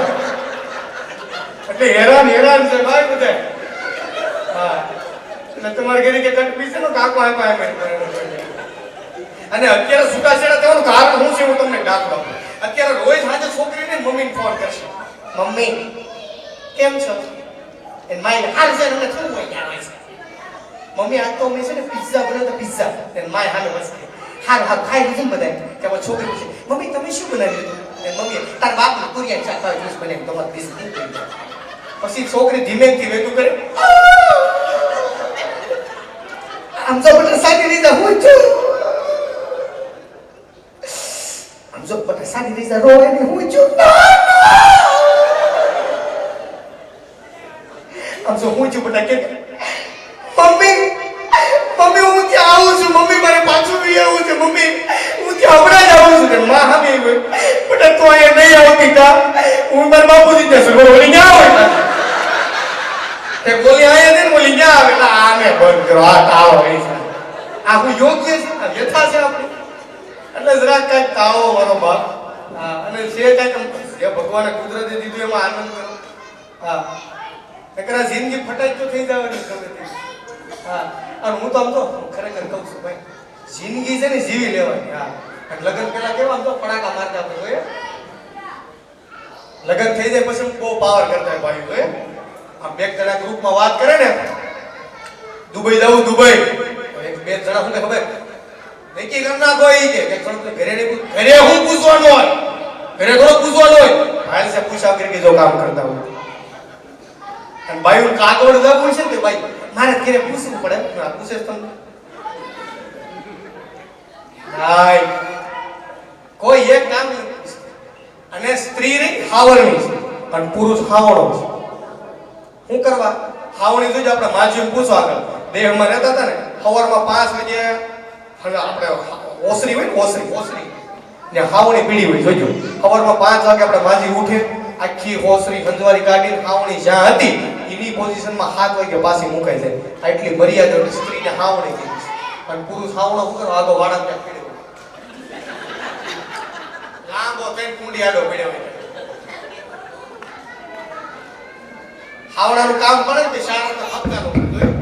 એટલે હેરાન છે ભાઈ બધા. હા એટલે તમારે ઘરે કે કટ પીસે નો કાકો આપ્યા અને અત્યારે છૂટાછેડા થવાનું કારણ શું છે હું તમને દાખલો અત્યારે રોજ સાંજે છોકરીને મમ્મીને ફોન કરશે મમ્મી કેમ છો એન માય હાલ છે ને થોડું હોય યાર હોય છે મમ્મી આજ તો મેં છે ને પિઝા બનાવ્યો તો પિઝા એન માય હાલે બસ હાલ ખાઈ લીધું બધા કે પછી છોકરી પૂછે મમ્મી તમે શું બનાવી લીધું એન મમ્મી તાર બાપનું કુરિયન ચાખવા જ્યુસ બનાવી તમારે પીસ દીધું. પછી છોકરી ધીમેથી વેતું કરે આમ જો બટર સાદી રીતે હું છું આમ જો બટર સાદી રીતે રોય ને હું છું આમ જો હું છું બટા કે મમ્મી હું ત્યાં આવું છું મમ્મી મારે પાછું બી આવું છે મમ્મી હું ત્યાં હમણાં જ આવું છું કે માં હા બી બટા તું અહીંયા નહીં આવતી તા હું મારા બાપુજી ત્યાં સગવડ વળી ક્યાં હોય તે બોલી આયા ને બોલી ક્યાં આવે એટલે આને બંધ કરો આ તાવ હોય છે આ હું યોગ્ય છે આ વ્યથા છે આપણી એટલે જરાક કાંઈક તાવો મારો બાપ. હા અને જે કાંઈક જે ભગવાને કુદરતે દીધું એમાં આનંદ કરો. હા નકર જિંદગી ફટાઈ તો થઈ જવાની ગમે તે. હા અને હું તો આમ તો ખરેખર કહું છું ભાઈ જિંદગી છે ને જીવી લેવાની. હા અને લગ્ન પેલા કેવા આમ તો પડાકા મારતા આપણે જોઈએ. લગ્ન થઈ જાય પછી બહુ પાવર કરતા હોય ભાઈ જોઈએ. આમ બે જણા ગ્રુપમાં વાત કરે ને, દુબઈ જાવું દુબઈ, તો એક બે જણા શું ખબર નક્કી કરી નાખો ઈ કે ઘરે નહીં, ઘરે હું પૂછવાનું હોય, ઘરે થોડો પૂછવાનું હોય, ભાઈ સે પૂછા કરી જો કામ કરતા હોય. અને ભાઈ કાગળ જવું છે ને ભાઈ મારે ઘરે પૂછવું પડે, પૂછે તમને ભાઈ કોઈ એક કામ નહીં. અને સ્ત્રી રે હાવરણી છે અને પુરુષ હાવણો છે. શું કરવા હાવણી જોજો આપણે માજીને પૂછો આગળ દેહમાં રહેતા હતા ને, સવારમાં 5 વાગે આપણે ઓસરી હોય ને, ઓસરી ને હાવણી પીડી હોય. જોજો સવારમાં 5 વાગે આપણે માજી ઉઠે, આખી ઓસરી હંજવારી કાઢીને હાવણી જ્યાં હતી એની પોઝિશનમાં 7 વાગે પાછી મુકાઈ જાય. આટલી મર્યાદા સ્ત્રીને હાવણી કીધી છે. અને પુરુષ હાવણો શું કરો આગો વાળા ત્યાં પીડ્યો લાંબો કઈ કુંડી આડો પડ્યો હોય. હાવણાનું કામ કરે ને શાળા હપ્તાનું જોયું,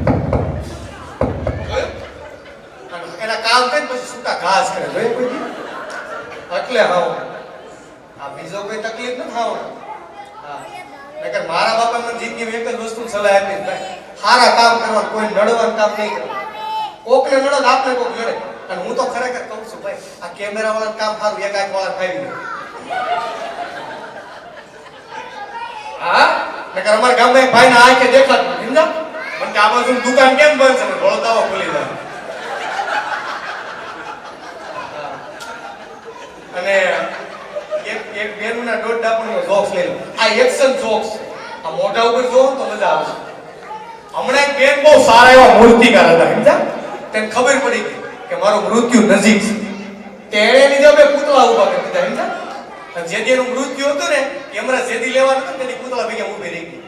એના કામ કરીને પછી સૂકા ઘાસ કરે જોયું કોઈ દી? એટલે હાવણા આ બીજો કોઈ તકલીફ નથી હાવણા. હા નકર મારા બાપા મને જિંદગીમાં એક જ વસ્તુ સલાહ આપી ભાઈ, સારા કામ કરવાનું, કોઈ નડવાનું કામ નહીં કરવાનું. કોકને નડો આપને કોક નડે. અને હું તો ખરેખર કહું છું ભાઈ, આ કેમેરા વાળાનું કામ સારું, એક આંખ વાળા ખાઈ ગયું. હા નકર અમારા ગામમાં એક ભાઈને આંખે દેખાતું નથી, સમજા? મને કે આ બાજુ દુકાન કેમ બંધ છે? ભળતાવો ખોલી દે. અને એક બેનના દોઢ ડાપણનો જોક્સ લઈ લો. આ એક્શન જોક્સ છે. આ મોઢા ઉપર જોવો તો મજા આવશે. હમણાં એક બેન બહુ સારા એવા મૂર્તિકાર હતા, સમજા? તેને ખબર પડી ગઈ કે મારું મૃત્યુ નજીક છે. તેણે લીધે બે પૂતળા ઊભા કરી દીધા, સમજા? અને જે દીનું મૃત્યુ હતું ને કેમેરા જેદી લેવાનું હતું તેની પૂતળા ભેગા ઊભી રહી ગઈ.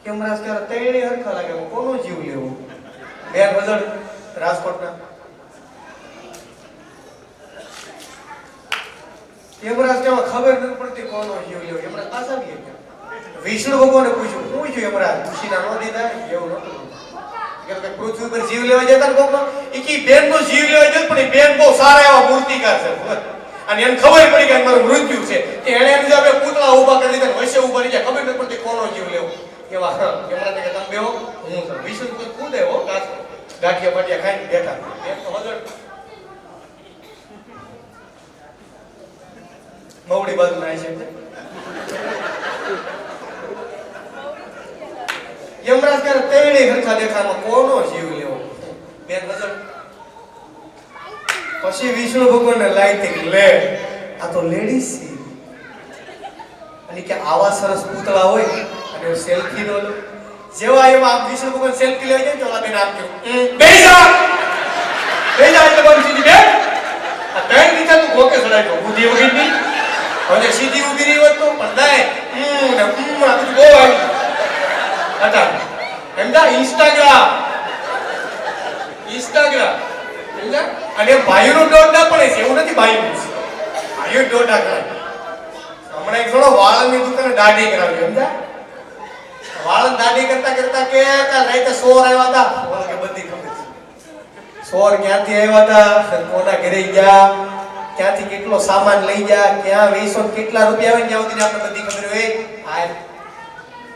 કેમેરા ત્યારે તેણે હરખા લાગે, કોનો જીવ લેવો? બેન બજડ રાજકોટના કેમેરા કેવા ખબર નથી પડતી કોનો જીવ લેવો. કેમેરા પાછા બી વિષ્ણુ ભગવાને પૂછ્યું, હું છું યમરાજ? ખુશીના નો દીધા એવું નતું કે પૃથ્વી પર જીવ લેવા જતા ને કોકનો ઈકી બેન નો જીવ લેવા જતો, પણ એ બેન બહુ સારા એવા મૂર્તિકાર છે અને એને ખબર પડી કે મારું મૃત્યુ છે કે એને એમ જે પૂતળા ઊભા કરી દીધા, વચ્ચે ઊભા રહી ગયા, ખબર નથી પડતી કોનો જીવ લેવો. એવા યમરાજ કે તમે બેહો, હું છું વિષ્ણુ કોઈ કૂદે હો ગાંઠિયા બાટિયા ખાઈને બેઠા. એમ તો હજર મવડી બાજુ ના છે. યમરાજ કહે તેણે હરખા દેખામાં કોનો જીવ લેવો? બેન નજર પછી વિષ્ણુ ભગવાનને લાઈતી લે આ તો લેડીઝ છે. અને કે આવા સરસ પૂતળા હોય અને સેલ્ફી નો લો. જેવા એવા આપ વિષ્ણુ ભગવાન સેલ્ફી લેવા જાય તો ઓલા બેન આમ કે બેજા એટલે બોલી સીધી બેન આ બેન દીધા તું ગોકે સડાય તો બુદ્ધિ વગર ની હવે સીધી ઊભી રહી હોત તો પણ દાય ને આ બધું બહુ આવી હતા. સમજા? ઇન્સ્ટાગ્રામ સમજા? અને ભાઈનો દોડા પડે છે એવું નથી, ભાઈનું છે ભાઈઓ દોડા કરે. હમણાં એક થોડો વાળની દુકાને દાઢી કરાવી, સમજા? વાળ દાઢી કરતા કરતા કે રાતે સોર આવ્યા હતા, બોલો કે બધી ખબર છે. સોર ક્યાંથી આવ્યા હતા, કોના ઘરે ગયા, ક્યાંથી કેટલો સામાન લઈ ગયા, ક્યાં વેચો, કેટલા રૂપિયા આવે ત્યાં સુધી આપણે બધી ખબર હોય. આ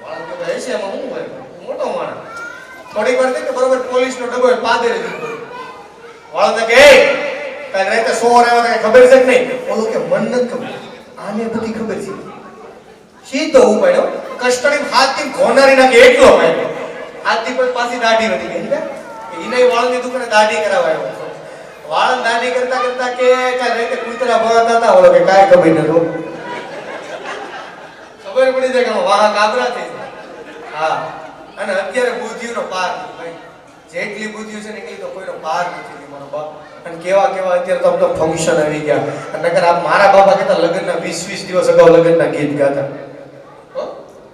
વાળ તો કહે છે એમાં શું હોય, મોટો માણસ. થોડીક વાર કે બરોબર પોલીસનો ડબ્બો પાદરે દીધો. વાળ તો કે કાલ રાતે સોર આવ્યા હતા, ખબર છે કે નહીં? બોલો કે મન નથી ખબર, આને બધી ખબર છે. સીધો ઉપાડ્યો, કસ્ટડી હાથથી ઘોનારી નાખે એટલો આવ્યો. હાથથી પર પાછી દાઢી વધી ગઈ ને એને વાળની દુકાને દાઢી કરાવાયો. વાળ દાઢી કરતા કરતા કે કાલ રાતે કૂતરા ભરાતા હતા, બોલો કે કાઈ ખબર નતો. ખબર પડી જાય કે વાહ કાબરા થઈ જાય. હા અને અત્યારે બુદ્ધિનો પાર નથી ભાઈ. જેટલી બુદ્ધિ છે ને એટલી તો કોઈનો પાર નથી મારો બાપ. અને કેવા કેવા અત્યારે તો ફંક્શન આવી ગયા. અને નકર આ મારા બાપા કહેતા લગ્નના 20 દિવસ અગાઉ લગ્નના ગીત ગાતા,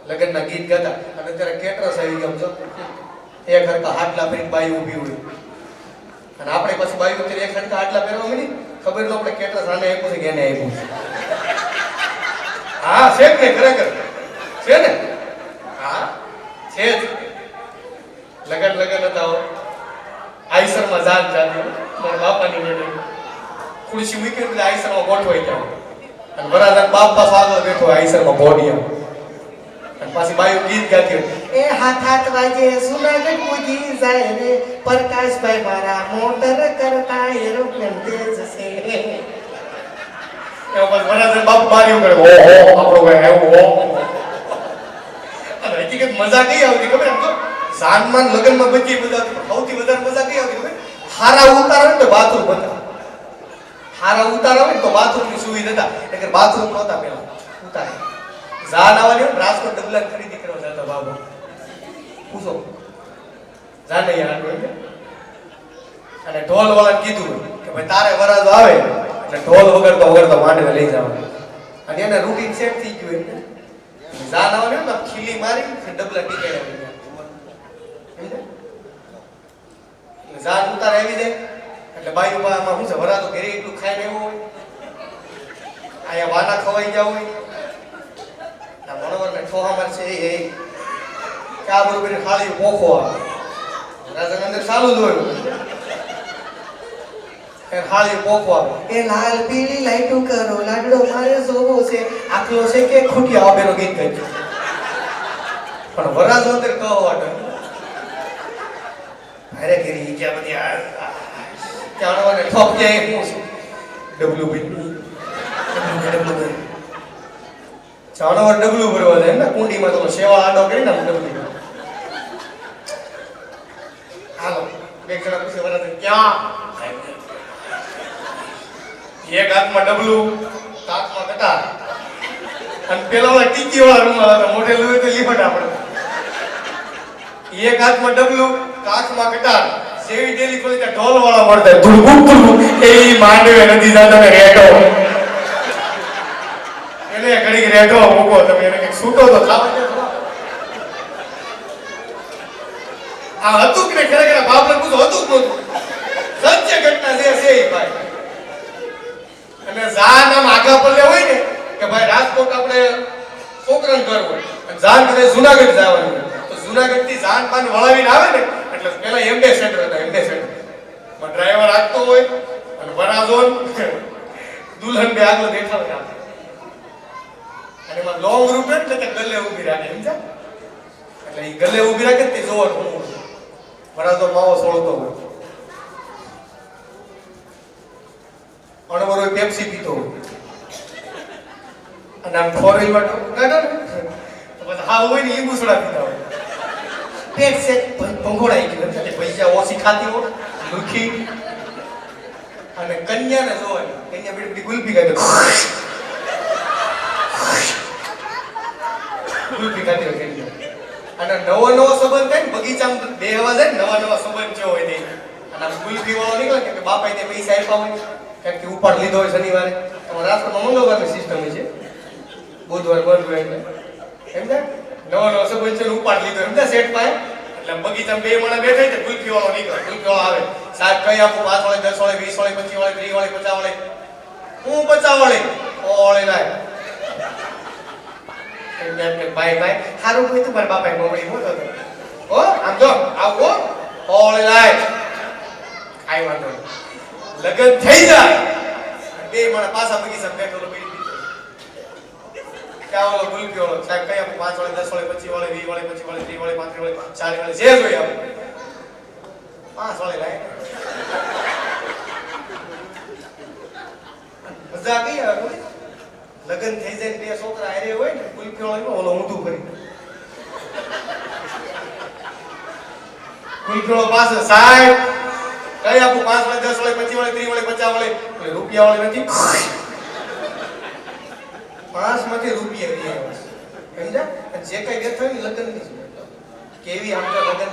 લગ્નના ગીત ગાતા. અને અત્યારે કેટરસ આવી ગયા સમજો, એક હરકા હાટલા ફરીને બાઈ ઊભી હોય. અને આપણે પછી બાઈ અત્યારે એક હરકા હાટલા પહેરવા મળી, ખબર તો આપણે કેટરસ આને આપ્યું છે કે એને આપ્યું છે. હા છે ને, ખરેખર છે ને. હા છે જ. લગન હતા આઈસરમાં જાન જાતી મારા બાપાની મેળે ખુરશી મૂકી એટલે આઈસરમાં ગોઠવાઈ જાવ અને વરાજાના બાપ પાસે આગળ બેઠો આઈસરમાં બોડિયા અને પાછી બાયું ગીત ગાતી હતી એ હાથ હાથ વાગે સુનાગઢ પૂજી જાય રે પ્રકાશભાઈ મારા મોટર કરતા એરોપ્લેન તેજ છે એમાં પાછું વરાજાના બાપ બારીઓ કરે ઓહો આપણો ભાઈ આવ્યો અને હકીકત મજા કઈ આવતી ખબર એમ તો જાનમાં લગ્નમાં બધી મજા આવતી સૌથી વધારે મજા કઈ આવતી ખબર હારા ઉતાર હોય ને તો બાથરૂમ હતા હારા ઉતાર હોય ને તો બાથરૂમની સુવિધા હતા એટલે બાથરૂમ નહોતા પેલા ઉતાર જાન આવવાની હોય રાજકોટ ડબલા ખરીદી કરવા જતા બાબા પૂછો જાને યાર અને ઢોલ વાળા કીધું કે ભાઈ તારે વરાજો આવે એટલે ઢોલ વગરતો માંડવે લઈ જવાનું અને એને રૂટીન સેટ થઈ ગયું એટલે જાન આવવાની હોય ને ખીલી મારી ડબલા ટીકેડા જાન ઉતાર આવી જાય એટલે બાયુ બામાં શું છે વરાતો ઘરે એટલું ખાઈને એવું હોય આયા વાના ખવાઈ જાવ હોય ના મનોવર ને ઠોહા મારશે એ ક્યાં બરોબર ખાલી પોખો આવે રાજા અંદર ચાલુ જ હોય એ ખાલી પોખો આવે એ લાલ પીળી લાઈટો કરો લાડડો મારે જોવો છે આખલો છે કે ખૂટિયા આવેલો ગીત ગાય પણ વરાજો અંદર કહો વાટો અરે ગીરી ક્યાં બધી ક્યાં વાને ઠોક જાય હું ડબલું ભાઈ જાનવર ડબલું ભરવા જાય ને કુંડીમાં તો સેવા આડો કરીને ડબલું હાલો બે જણા પૂછે વરાજો ક્યાં એક હાથમાં ડબલું હાથમાં કટાર અને પેલા વાળા ટીકી વાળા રૂમાલ હતા મોઢેલું હોય તો લીફટ આપણે એક હાથમાં ડબલું કાચમાં કટાર જેવી ડેલી ખોલી ત્યાં ઢોલ વાળા મળતા ધુડકુક ધુડકુક એ માંડવે નથી જાતા ને રેડો એને ઘડીક રેડો મૂકો તમે એને કઈક છૂટો તો ખાવા દે આ હતું કે ખરેખર બાપને પૂછો હતું જ નહોતું સત્ય ઘટના જે છે એ ભાઈ અને જાન આમ આગા પલ્લે હોય ને કે ભાઈ રાજકોટ આપણે છોકરાને ઘર હોય અને જાન કદે જુનાગઢ જવાનું તો જુનાગઢ થી જાન પાન વળાવીને આવે ને એટલે પેલા એમ્બેસેડર હતા એમ્બેસેડર માં ડ્રાઈવર આગતો હોય અને વરાજોન દુલ્હન બે આગળ દેખાડે આપે અને એમાં લોંગ રૂટ એટલે કે ગલે ઊભી રાખે સમજ્યા એટલે એ ગલે ઊભી રાખે તે જોવાનું હું વરાજો માવો સોળતો હોય અણવરો પેપ્સી પીતો હોય અને આમ ફોરેલ વાટો કાઢો ને તો પછી હા હોય ને લીંબુ સોડા પીતા હોય પેટ સે પંખોડાઈ ગયું એટલે પૈસા ઓછી ખાતી હોય લુખી અને કન્યાને જોવાય કન્યા બેટી ગુલપી ખાતી ગુલપી ખાતી હોય કન્યા અને નવો સંબંધ થાય ને બગીચામાં બેહવા જાય ને નવા સંબંધ જેવો હોય તે અને આમ ગુલપી વાળો નીકળે કે બાપાએ તે પૈસા આપ્યા હોય કારણ કે ઉપાડ લીધો હોય શનિવારે તમારા રાષ્ટ્રમાં મંગળવારની સિસ્ટમ છે બુધવાર બંધ હોય એટલે સમજ્યા નવો સંબંધ છે ઉપાડ લીધો સમજ્યા સેટ પાય એટલે બગીચામાં બે માણસ બેઠા છે ગુલપી વાળો નીકળે ગુલપી વાળો આવે સાત કઈ આપું 5 વાળે 10 વાળે 20 વાળે 25 વાળે 30 વાળે 50 વાળે હું 50 વાળે ઓળે લાય ભાઈ હારું કોઈ તું મારા બાપાએ મોમડી મોટો હતો હો આમ જો આવો ઓળે લાય કાઈ વાંધો લગન થઈ જાય બે માણસ પાછા બગીચામાં બેઠો તો બેઠી ક્યાં વાળો ગુલપી વાળો સાહેબ કઈ આપું 5 વાળે 10 વાળે 25 વાળે 20 વાળે 25 વાળે 30 વાળે 35 વાળે 40 વાળે જે જોઈએ આપું 5 વાળે લાય મજા કઈ આવે લગન થઈ જાય બે છોકરા હારે હોય ને ગુલપી વાળો ઓલો ઊંધું કરી ગુલપી વાળો પાસે સાહેબ કઈ આપું 5 વાળે 10 વાળે 25 વાળે 30 વાળે 50 વાળે રૂપિયા વાળે નથી 5 માંથી રૂપિયા લઈ આવે સમજ્યા જે કઈ ગેટ થાય ને લગન ની કેવી આમકા લગન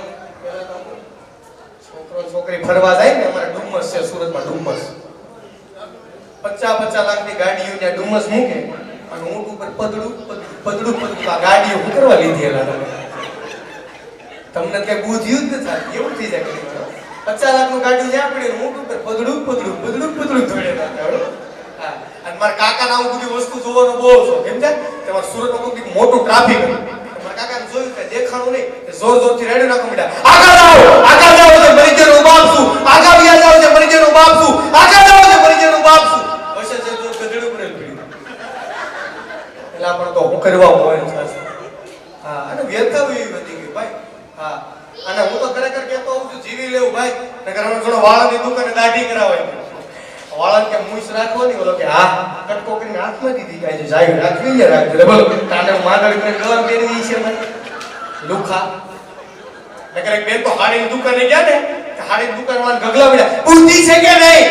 છોકરો છોકરી ફરવા જાય ને અમારે ડુમસ છે સુરતમાં ડુમસ 50 લાખ ની ગાડીઓ ત્યાં ડુમસ મૂકે અને ઊંટ ઉપર પદડું આ ગાડીઓ હું કરવા લીધી એલા તમને કઈ બુદ્ધિયું જ ન થાય એવું થઈ જાય 50 લાખ નું ગાડી જ્યાં પડે ઊંટ ઉપર પદડું ધોડે હા અને મારા કાકા ના બધું વસ્તુ જોવાનો બહુ શોખ સમજ્યા તમારા સુરતમાં કોઈ મોટું ટ્રાફિક મારા કાકા જોયું કે દેખાણું નહીં જોર જોરથી રેડી નાખવા માંડ્યા આગળ જાઓ છે મરીજનો બાપ છું આગળ વ્યા જાઓ છે મરીજનો બાપ છું આગળ જાઓ છે મરીજનો બાપ છું બસ છે જો ગધેડું પડેલ પડ્યું એટલે આપણે તો હું કરવા હોય હા અને વ્યર્થાવ એવી વધી ગઈ ભાઈ હા અને હું તો ખરેખર કહેતો હોઉં છું જીવી લેવું ભાઈ નકર અમે થોડો વાળની દુકાને દાઢી કરાવાય વાળન કે મૂછ રાખવાની બોલો કે હા કટકો કરીને હાથમાં દીધી કાઈ છે જાય રાખવી ને રાખજે બોલો તાને માગળ કરીને ગળા પહેરવી છે મને લુખા નકર એક બેન તો હાડીની દુકાને ગયા ને કે હાડીની દુકાનવાળા ગગલા પડ્યા બુદ્ધિ છે કે નહીં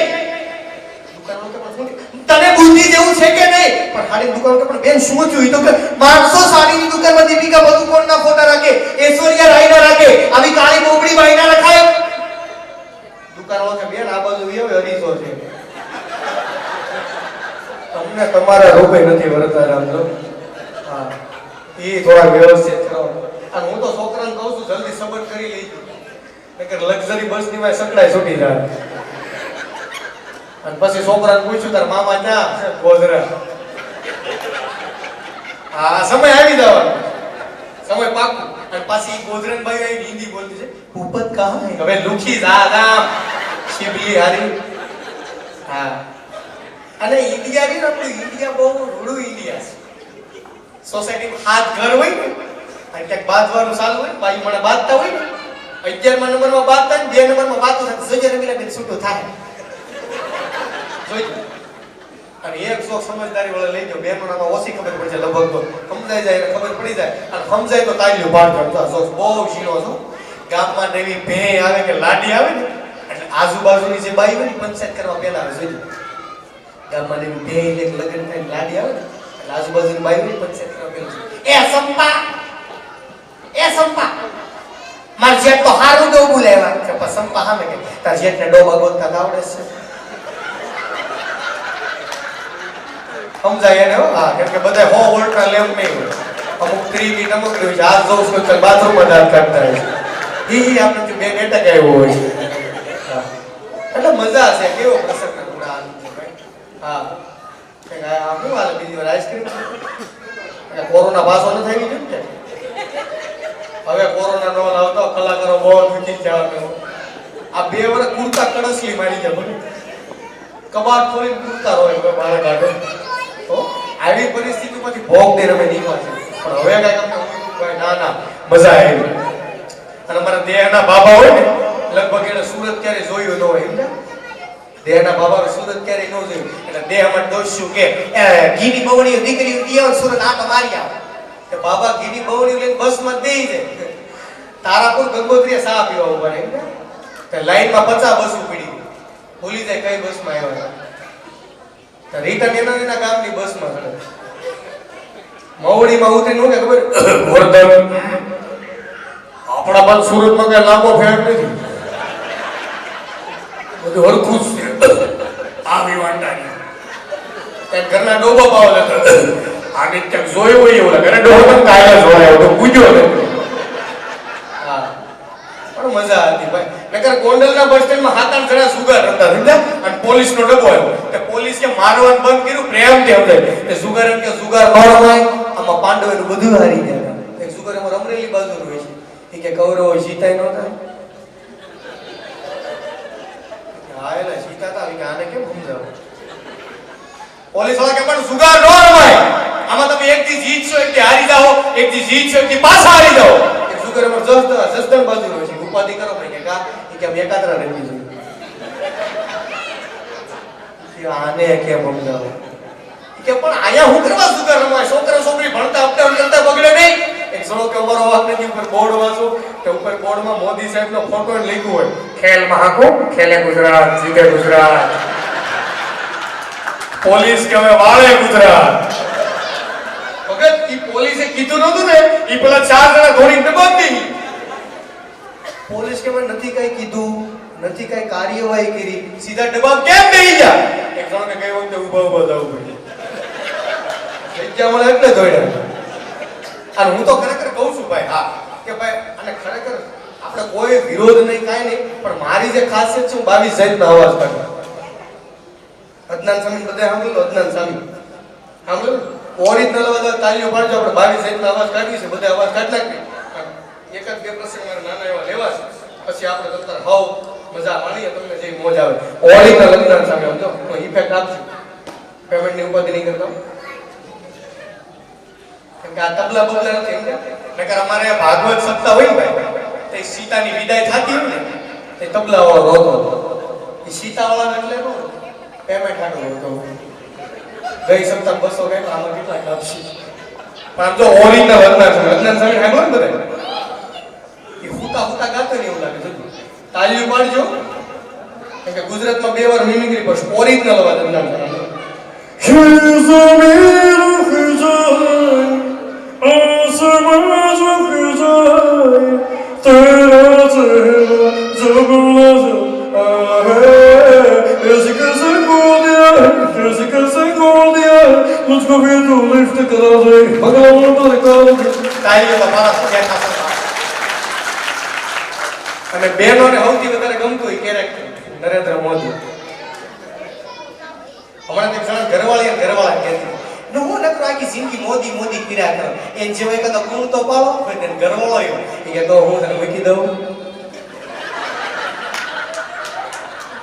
દુકાનવાળો કે પણ તને બુદ્ધિ જેવું છે કે નહીં પણ હાડીની દુકાન કે પણ બેન શું થયું તો કે માણસો સાડીની દુકાનમાં દીપિકા પદુકોણના ફોટા રાખે ઐશ્વર્યા રાયના રાખે આવી કાળી બોબડી બાઈના રખાય દુકાનવાળો કે બેન આ બાજુ હવે હરીસો છે તમને તમારા રૂપે નથી વરતા રામજો હા ઈ થોડા વ્યવસ્થિત કરો અને હું તો છોકરાને કહું છું જલ્દી સબર કરી લેજો નકર લક્ઝરી બસ ની માં સકડાય છૂટી જાય અને પછી છોકરાને પૂછ્યું તાર મામા ક્યાં ગોધરા હા સમય આવી જવાનો સમય પાકું અને પાછી ગોધરાન બાઈ આવી હિન્દી બોલતી છે ઉપત કહા હે હવે લુખી જા રામ શિબલી હારી હા અને ઇન્ડિયા ની આપણું ઇન્ડિયા બહુ રૂડું ઇન્ડિયા છે સોસાયટીમાં હાથ ઘર હોય ને અને ક્યાંક બાંધવાનું ચાલુ હોય બાઈ મને બાંધતા હોય ને 11મા નંબરમાં બાંધતા ને 2 નંબરમાં વાતો થતી જોજે રમીલા બેન છૂટું થાય જોઈજો અને એક સો સમજદારી વાળા લઈ જાઓ બેનોનામાં ઓછી ખબર પડશે લગભગ તો સમજાઈ જાય ખબર પડી જાય અને સમજાય તો તાળીઓ પાડ કરતા છો બહુ ઝીણો છો ગામમાં નવી ભે આવે કે લાડી આવે ને એટલે આજુબાજુની જે બાઈ હોય ને પંચાયત કરવા પહેલા આવે જોઈજો ગામમાં નવી ભે એક લગન થાય લાડી આવે ને એટલે આજુબાજુની બાઈ હોય પંચાયત કરવા પહેલા એ સંપા માર જેટ તો હારું દો બોલાવ્યા કે પણ સંપા સામે કે તાર જેટને ડોબા ગોતતા આવડે છે સમજાય એને હા કેમ કે બધા 100 વોલ્ટના લેમ્પ નહીં હોય અમુક 3 ની ટમકડી હોય છે આ જોઉં છું કે બાથરૂમમાં દાંત કાઢતા હોય છે ઈ આપણે જો બે બેટક આવ્યો હોય હા એટલે મજા છે કેવો પ્રસંગ પૂરા હા કે આ હું હાલે બીજી વાર આઈસ્ક્રીમ એટલે કોરોના પાસો ન થઈ ગયો કે હવે કોરોના નો આવતો કલાકારો બહુ દુખી જવા કરો આ 2 વર્ષ કુર્તા કડસલી મારી જાય બોલો કબાટ ખોલીને કુર્તા હોય કોઈ બહાર કાઢો તો આવી પરિસ્થિતિમાંથી ભોગ દે રમે નીકળે છે પણ હવે કઈ આપણે ભાઈ ના ના મજા આવી અને મારા દેહના બાબા હોય ને લગભગ એને સુરત ક્યારે જોયું ન હોય સમજા દેહના બાબા સુરત ક્યારે ન જોયું એટલે દેહમાં દોસ્યું કે ઘીની બવણી દીકરી દેવ સુરત આટો મારી આવે કે બાબા ઘીની બવણી લઈને બસમાં બેહી જાય તારાપુર ગંગોત્રીએ સા પીવા ઉભા રહે તો લાઈનમાં 50 બસ પડી ભૂલી જાય કઈ બસમાં આવ્યા તો રિટર્ન એના ગામની બસમાં ચડે મવડીમાં ઉતરી નો કે ખબર વર્ધન આપણા પણ સુરતમાં કઈ લાંબો ફેર નથી બધું હરખું જ છે આવી વાંટાની કઈ ઘરના ડોબા પાવ લેતો આને ક્યાંક જોયું હોય એવું લાગે ડોબો પણ કાયલા જોડાયો તો પૂજ્યો ને હા પણ મજા હતી ભાઈ નકર ગોંડલના બસ સ્ટેન્ડમાં 7-8 જણા સુગાર હતા સમજ્યા અને પોલીસનો ડબ્બો આવ્યો તે પોલીસ કે મારવાનું બંધ કર્યું પ્રેમથી સમજાય તે સુગાર એમ કે સુગાર મારવાય આમાં પાંડવોનું બધું હારી ગયા એક સુગાર એમાં અમરેલી બાજુનું હોય છે કે કૌરવો સીતાય નહોતા હા એટલે સીતા હતા કે આને કેમ સમજાવો પોલીસ વાળા કે પણ સુગાર ન રમાય આમાં તમે એક દી જીતશો એક દી હારી જાઓ એક દી જીતશો એક દી પાછા હારી જાઓ એક સુગાર એમાં જસદન બાજુનું હોય છે ઉપાધિ કરો ભાઈ કે કા કે અમે એકાત્રા રમી છે આને કેમ સમજાવો કે પણ આયા હું કરવા સુગાર રમાય છોકરા છોકરી ભણતા અપડાઉન કરતા બગડે નહીં એક સળો કે અમારો વાક નથી ઉપર બોર્ડ વાંચો કે ઉપર બોર્ડમાં મોદી સાહેબનો ફોટો લખ્યું હોય ખેલ મહાકુંભ ખેલે ગુજરાત જીતે ગુજરાત પોલીસ કે હવે વાળે ગુજરાત ભગત ઈ પોલીસે કીધું નહોતું ને ઈ પેલા 4 જણા ધોરીને બંધી પોલીસ કે મને નથી કઈ કીધું નથી કઈ કાર્યવાહી કરી સીધા ડબ્બા કેમ બેહી ગયા એક જણ કે કઈ વખતે ઊભા ઊભા જવું પડે જગ્યા મળે એટલે દોડ્યા અને હું તો ખરેખર કહું છું ભાઈ હા કે ભાઈ અને ખરેખર આપણે કોઈ વિરોધ નહીં કાંઈ નહીં પણ મારી જે ખાસિયત છે હું 22 જાતનો અવાજ કાઢું અદનાન સામી બધા સાંભળ્યું અદનાન સામી સાંભળ્યું ઓરિજિનલ અવાજ તાલીઓ પાડજો આપણે 22 જાતનો અવાજ કાઢી છે બધા અવાજ કાઢી નાખી એક જ બે પ્રસંગ મારે નાના એવા લેવા છે, પછી આપણે તત્તર હાવ મજા માણીએ, તમને જે મોજ આવે. ઓળીના લગ્ન સામે સમજો તો ઇફેક્ટ આપશે, પેમેન્ટની ઉપાધિ નહીં કરતા. કેમ કે આ તબલા બબલા નથી એમ નકર અમારે ભાગવત સપ્તાહ હોય ને ભાઈ, તે સીતાની વિદાય થતી હોય ને તે તબલા વાળો રોતો હતો. એ સીતા વાળા એટલે નો પેમેન્ટ આટલું હતો. ગઈ સપ્તાહ 200 કઈ આમાં કેટલા કાપશે. પણ આમ જો ઓરિજિનલ લગ્ન સામે સાંભળો ને બધા એ હુતા હુતા ગાતો ને એવું લાગે છે. તાલીઓ પાડજો, કેમ કે ગુજરાતમાં 2 વાર મિમિક્રી પર ઓરિજિનલ અવાજ અંદાજ કરવાનો. અને બહેનોને સૌથી વધારે ગમતું હોય કેરેક્ટર નરેન્દ્ર મોદી. હમણાં તે જણા ઘરવાળા કહેતી નો હું નકર આખી જિંદગી મોદી મોદી કર્યા કરો એન જેવા કદા કોણ તો પાડો પણ ઘરવાળો આવ્યો એ કે તો હું તને મૂકી દઉં.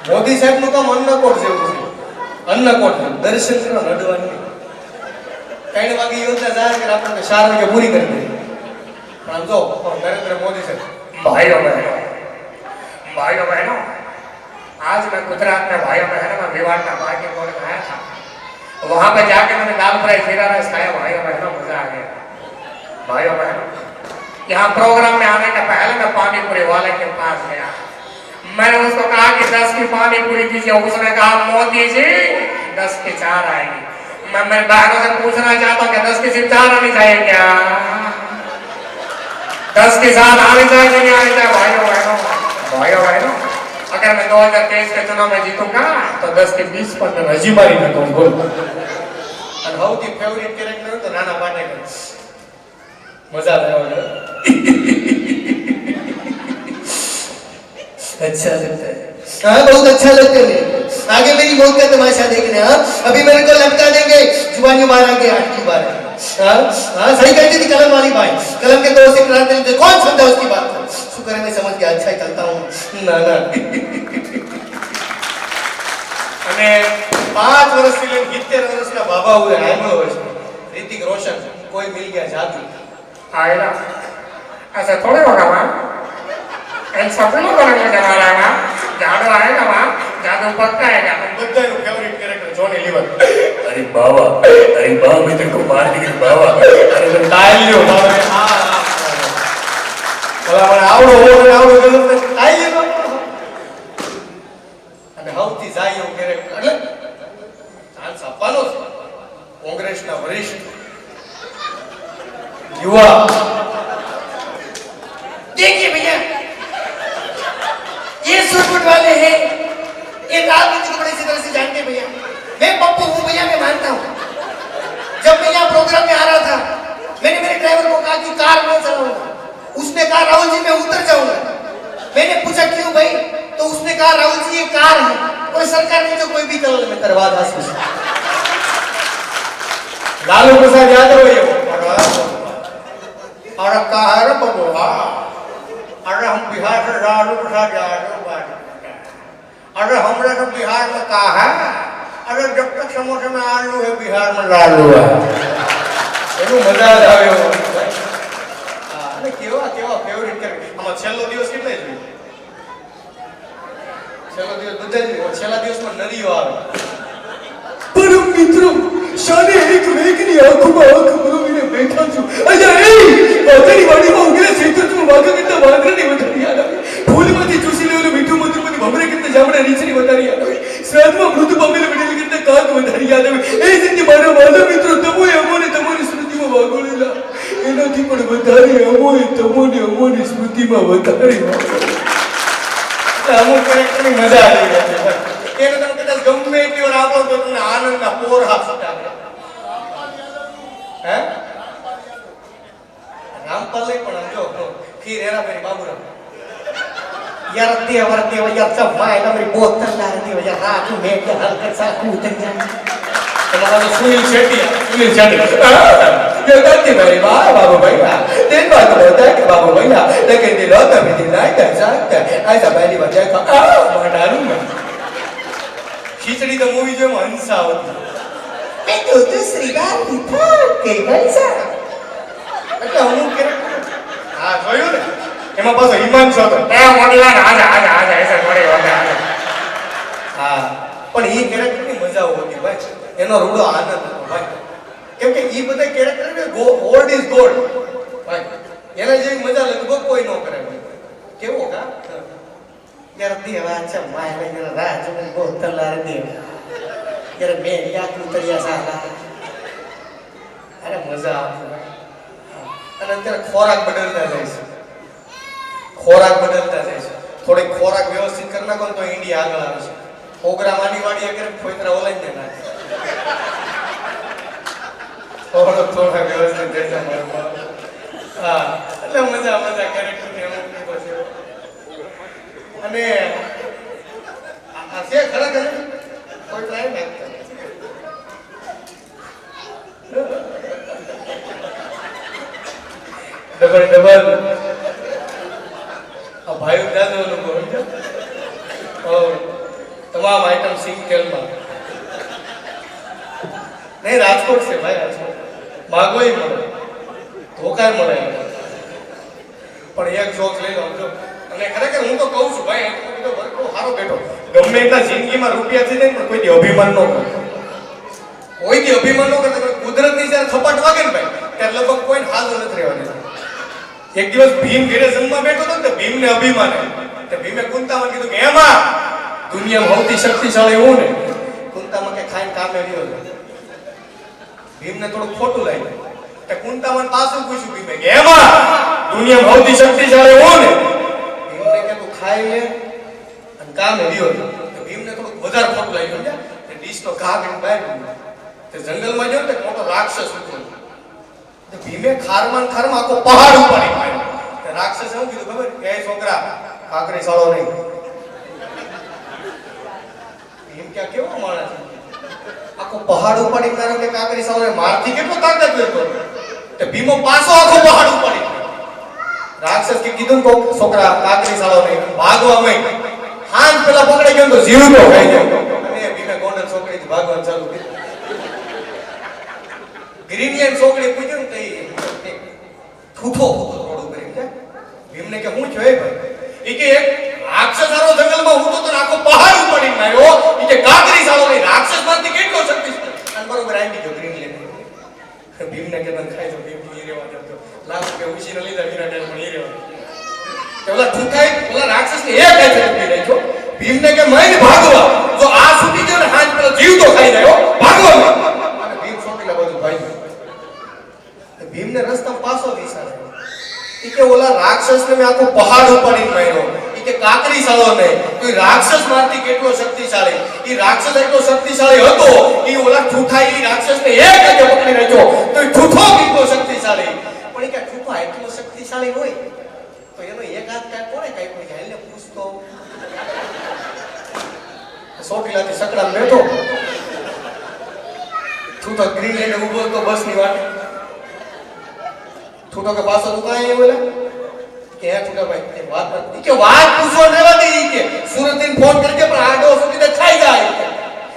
મોદી સાહેબ નું કામ અન્નકોટ જેવું છે. અન્નકોટ દર્શન કરવા નડવાની 3 વાગે યોજના જાય કે આપણે 4 વાગે પૂરી કરી દે. પણ આમ જો નરેન્દ્ર મોદી સાહેબ भाइयों बहनों, आज मैं गुजरात में भाइयों बहनों में मेवाड़ पार्टी बोर्ड में आया था. वहां पे जाके मैंने दाल फ्राई खीरा राइस खाया. भाइयों बहनों मजा आ गया. भाइयों बहनों, यहाँ प्रोग्राम में आने के पहले मैं पानी पूरी वाले के पास गया. मैंने उसको कहा कि 10 की पानी पूरी दीजिए. उसने कहा मोदी जी 10 की 4 आएगी. मैं मेरे बहनों से पूछना चाहता हूँ कि 10 की सिर्फ 4 आनी चाहिए क्या? 10 की 7 आनी चाहिए कि नहीं आनी चाहिए? भाइयों बहनों, अगर मैं 2023 के चुनाव में जीतूंगा तो 10 के 20 पर मैं रजी मारी ना कौन बोल. और हाउ दी फेवरेट कैरेक्टर तो नाना पाटेकर. मजा आया होगा. अच्छा लगता है. हाँ बहुत अच्छा लगता है. आगे मेरी मौत का तमाशा देखने. हाँ अभी मेरे को लटका देंगे जुबानी मारा के 8 की बार. हाँ सही कहती थी कलम वाली भाई. कलम के 2 से क्रांति थे. कौन समझा उसकी बात को? शुक्र है मैं समझ गया. अच्छा ही चलता हूँ. ना ना અને 5 વર્ષથી લઈને 70 વર્ષના બાબા हुए આંગળો હોય છે. ऋतिक रोशन कोई मिल गया जादू आएगा ऐसा थोड़े होगा मां. इन सपनों को रंग जमा रहा है. जादू आएगा मां. जादू पक्का आएगा. બધાનું ફેવરિટ કેરેક્ટર જોની લીવર. अरे बाबा मैं तेरे को मार देंगे बाबा. अरे मैं तालियो बाबा. हां ભલા મને આવડો હોને આવડો ગલત તાલિયો. અને હૌથી જાય એવું કેરેક્ટર એટલે ચાન્સ આપવાનો છે. કોંગ્રેસના વરિષ્ઠ युवा. देखिए भैया ये सुरपुट वाले हैं. ये राजनीति को बड़ी तरह से जानते हैं भैया. मैं पप्पू हूँ भैया. मैं मानता हूँ. जब मैं यहाँ प्रोग्राम में आ रहा था मैंने मेरे ड्राइवर को कहा कि कार मैं चलाऊंगा. उसने कहा राहुल जी मैं उतर जाऊंगा. मैंने पूछा क्यों भाई? तो उसने कहा राहुल जी ये कार है और सरकार ने जो कोई भी कलर में करवा दा. लालू प्रसाद यादव ये और कहा है बबुआ. अरे हम बिहार से लालू प्रसाद यादव बात. अरे हमने तो बिहार में कहा है अरे जब तक समोसे में आलू है बिहार में लालू है. मजा आया. કેવા કેવા ફેવરિટ કરે. આમાં છેલ્લો દિવસ કેટલા જોઈ? છેલ્લો દિવસ બધા જ છેલ્લા દિવસમાં નરીઓ આવે. પરમ મિત્રો શાને એક વેગની આંખોમાં આંખ મરોવીને બેઠા છું. અલ્યા એ વાઘની વાડીમાં ઉગેલા ક્ષેત્રમાં વાઘા કરતા વાઘરાની વધારી યાદ આવે. ફૂલમાંથી ચૂસી લેલું મીઠું મધુરમાંથી ભમરે કરતા જામડા રીછની વધારી યાદ આવે. શ્રાદ્ધમાં મૃત પામેલા વિડેલી કરતા કાગ વધારી યાદ આવે. એ જ રીતે મારા વાલા મિત્રો તમોએ અમોને તમારી સ્મૃતિમાં વાગોળેલા એનાથી પણ વધારે અમોએ અમોની સ્મૃતિમાં વધારે અમુક કેરેક્ટરની મજા આવી જાય છે. એને તમે કદાચ ગમે એટલી વાર આપો તો તમને આનંદના પોર હાથ આવે. હે રામપાલ નહીં પણ જો ખીર હેરા મેરી બાબુરામ यार देव यार सब मायला मेरी बोतल ला देव यार राजू में क्या हल्का सा कूद गया. तुम्हारा Sunil Shetty Yo tanti mai ma babu भैया दिन बाद होता है कि बाबू भैया लेकिन दिलों में भी दिल नहीं कर सकते ऐसा पहली बार देखा मारू मैं ખીચડી તો મૂવી જોઈ હંસા હોતી મેં તો દૂસરી બાર भी था कई पैसा એટલે હું હા જોયું ને એમાં પાછો હિમાંશુ હતો એ મોડલા આજા એસા મોડે હોતા હા પણ ઈ કેરેક્ટરની મજા હોતી ભાઈ એનો રૂડો આનંદ હતો ભાઈ કેમ કે ઈ બધા કેરેક્ટર ને ગોલ્ડ ઇઝ ગોલ્ડ ભાઈ એના જેવી મજા લગભગ કોઈ ન કરે ભાઈ કેવો કા यार देवा अच्छा माय लगे राज में बोतल ला देव यार मैं या कुतरिया साला અરે મજા આવતી ભાઈ અને અત્યારે ખોરાક બદલતા જાય છે થોડીક ખોરાક વ્યવસ્થિત કરી નાખો ને તો ઇન્ડિયા આગળ આવે છે ઓગરા માની વાડી અગર ફોઈતરા ઓલાઈ દે નાખે થોડા વ્યવસ્થિત દેતા મળે હા એટલે મજા કેરેક્ટર ને અમુક લોકો છે અને આ છે ખરેખર કોઈ ટ્રાય નાખતા ડબલ આ ભાઈ દાદો લોકો તમામ આઈટમ સિંગલમાં નહીં રાજકોટ છે ભાઈ રાજકોટ માગોય મળે ધોકાય મળે પણ એક જોક લઈ લો જો અને ખરેખર હું તો કહું છું ભાઈ તો વર્ક સારો બેઠો ગમે એટલા જિંદગીમાં રૂપિયા થઈ જાય પણ કોઈ દી અભિમાન ન કરે કોઈ દી અભિમાન ન કરે કુદરતની જ્યારે થપાટ વાગે ને ભાઈ ત્યારે લગભગ કોઈ હાલ નથી રહેવા દેતા એક દિવસ ભીમ ઘરે જમવા બેઠો હતો ને તો ભીમને અભિમાન આવ્યું તો ભીમે કુંતામાં કીધું કે એમાં દુનિયામાં સૌથી શક્તિશાળી હું ને કુંતામાં કે ખાઈને કામે રહ્યો છે ભીમને થોડું ખોટું લાગ્યું તો કુંતામાં પાછું પૂછ્યું ભીમે કે એમાં દુનિયામાં સૌથી શક્તિશાળી હું ને ભીમને કે તું ખાઈ લે અને કામે રહ્યો છે તો ભીમને થોડું વધારે ખોટું લાગ્યું સમજ્યા કે ડીશનો ઘા કરીને બહાર ગયો તે જંગલમાં ગયો ને મોટો રાક્ષસ ઉઠો ભીમે ખારમાં આખો પહાડ ઉપાડી માર્યો તે રાક્ષસે શું કીધું ખબર કે છોકરા કાકરી સાળો નહીં ભીમ ક્યાં કેવો માણસ આખો પહાડ ઉપાડી માર્યો કે કાકરી સાળો મારથી કેટલો તાકાત કરતો તે ભીમો પાછો આખો પહાડ ઉપાડી રાક્ષસ કે કીધું તો છોકરા કાકરી સાળો નહીં ભાગવા માંડ હાથ પેલા પકડી ગયો તો જીવતો ખાઈ ગયો અને ભીમે ગોંડલ છોકરીથી ભાગવાનું ચાલુ કર્યું ગ્રીનલેન્ડ છોકરી પૂછ્યું ને તો ઠૂઠો થોડું કરી કે ભીમને કે હું છું એ ભાઈ ઈ કે એક રાક્ષસ આરો જંગલમાં હું તો આખો પહાડ ઉપાડી માર્યો ઈ કે કાકરી સાળો નહીં રાક્ષસ માંથી કેટલો શક્તિશાળી અને બરોબર આવી ગયો ગ્રીનલેન્ડ ભીમને કે તને ખાઈ જો ભીમ ઈ રેવા દેતો લાખ કે ઉછીને લીધા વિરાટ પણ ઈ રેવા કે ઓલા ઠૂઠાઈ ઓલા રાક્ષસ ને એક હાથે પકડી રાખ્યો ભીમને કે મૈન ભાગવા જો આ છૂટી ગયો ને હાથ પેલો જીવ તો ખાઈ રહ્યો ભાગવા અને ભીમ છોટીલા બધું ભાઈ ભીમને રસ્તા પાછો દિશા ઈ કે ઓલા રાક્ષસને મે આખો પહાડ ઉપાડીને માર્યો ઈ કે કાકરી સાળો નહીં તો ઈ રાક્ષસ માંથી કેટલો શક્તિશાળી ઈ રાક્ષસ એટલો શક્તિશાળી હતો ઈ ઓલા ઠૂઠાઈ ઈ રાક્ષસને એક હાથે પકડી રાખ્યો તો ઈ ઠૂઠો કેટલો શક્તિશાળી પણ ઈ કે ઠૂઠો એટલો શક્તિશાળી હોય તો એનો એક હાથ કાય કોણે કાપ્યો કે હાલને પૂછતો સોટીલાથી સકડા બેઠો ઠૂઠો ગ્રીનલેન્ડ ઉભો તો બસની વાટે ઠૂઠો કે પાછો તું કાંઈ બોલે કે હે ઠૂઠા ભાઈ એ વાત નથી કે વાત પૂછો રહેવા દે ઈ કે સુરતીને ફોન કરકે પણ આડો સુધી તો ખાઈ જાય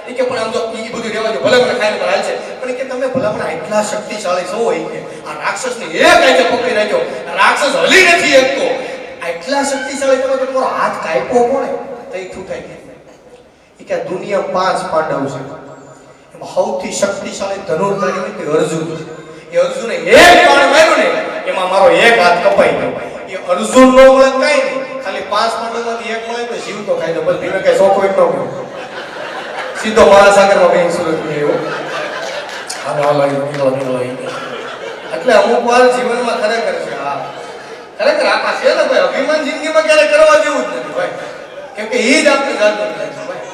ઈ કે પણ આમ તો ઈ બધું રહેવા દે ભલે મને ખાઈને હાલ છે પણ ઈ કે તમે ભલામણ એટલા શક્તિશાળી છો ઈ કે આ રાક્ષસને એક હાથે પકડી રાખ્યો રાક્ષસ હલી નથી શકતો એટલા શક્તિશાળી તમે તો તમારો હાથ કાપ્યો કોણે તો ઈ ઠૂઠાઈ કે ઈ કે દુનિયા 5 પાંડવ છે એમાં સૌથી શક્તિશાળી ધનુર્ધર હોય તે અર્જુન છે એ અર્જુને એક બાણ માર્યો ને એમાં મારો એક હાથ કપાઈ ગયો એ અર્જુન નો મળે કાઈ નહીં ખાલી 5 પાંડવમાંથી એક મળે તો જીવ તો ખાઈ દો બસ ભીમે કઈ સોકો એક ન ગયો સીધો મહાસાગરમાં બેન સુરત ગયો હાલો નીકળો એટલે અમુક વાર જીવનમાં ખરેખર છે હા ખરેખર આ છે ને ભાઈ અભિમાન જિંદગીમાં ક્યારે કરવા જેવું જ નથી ભાઈ કેમ કે ઈ જ આપણી જાત બદલાય છે ભાઈ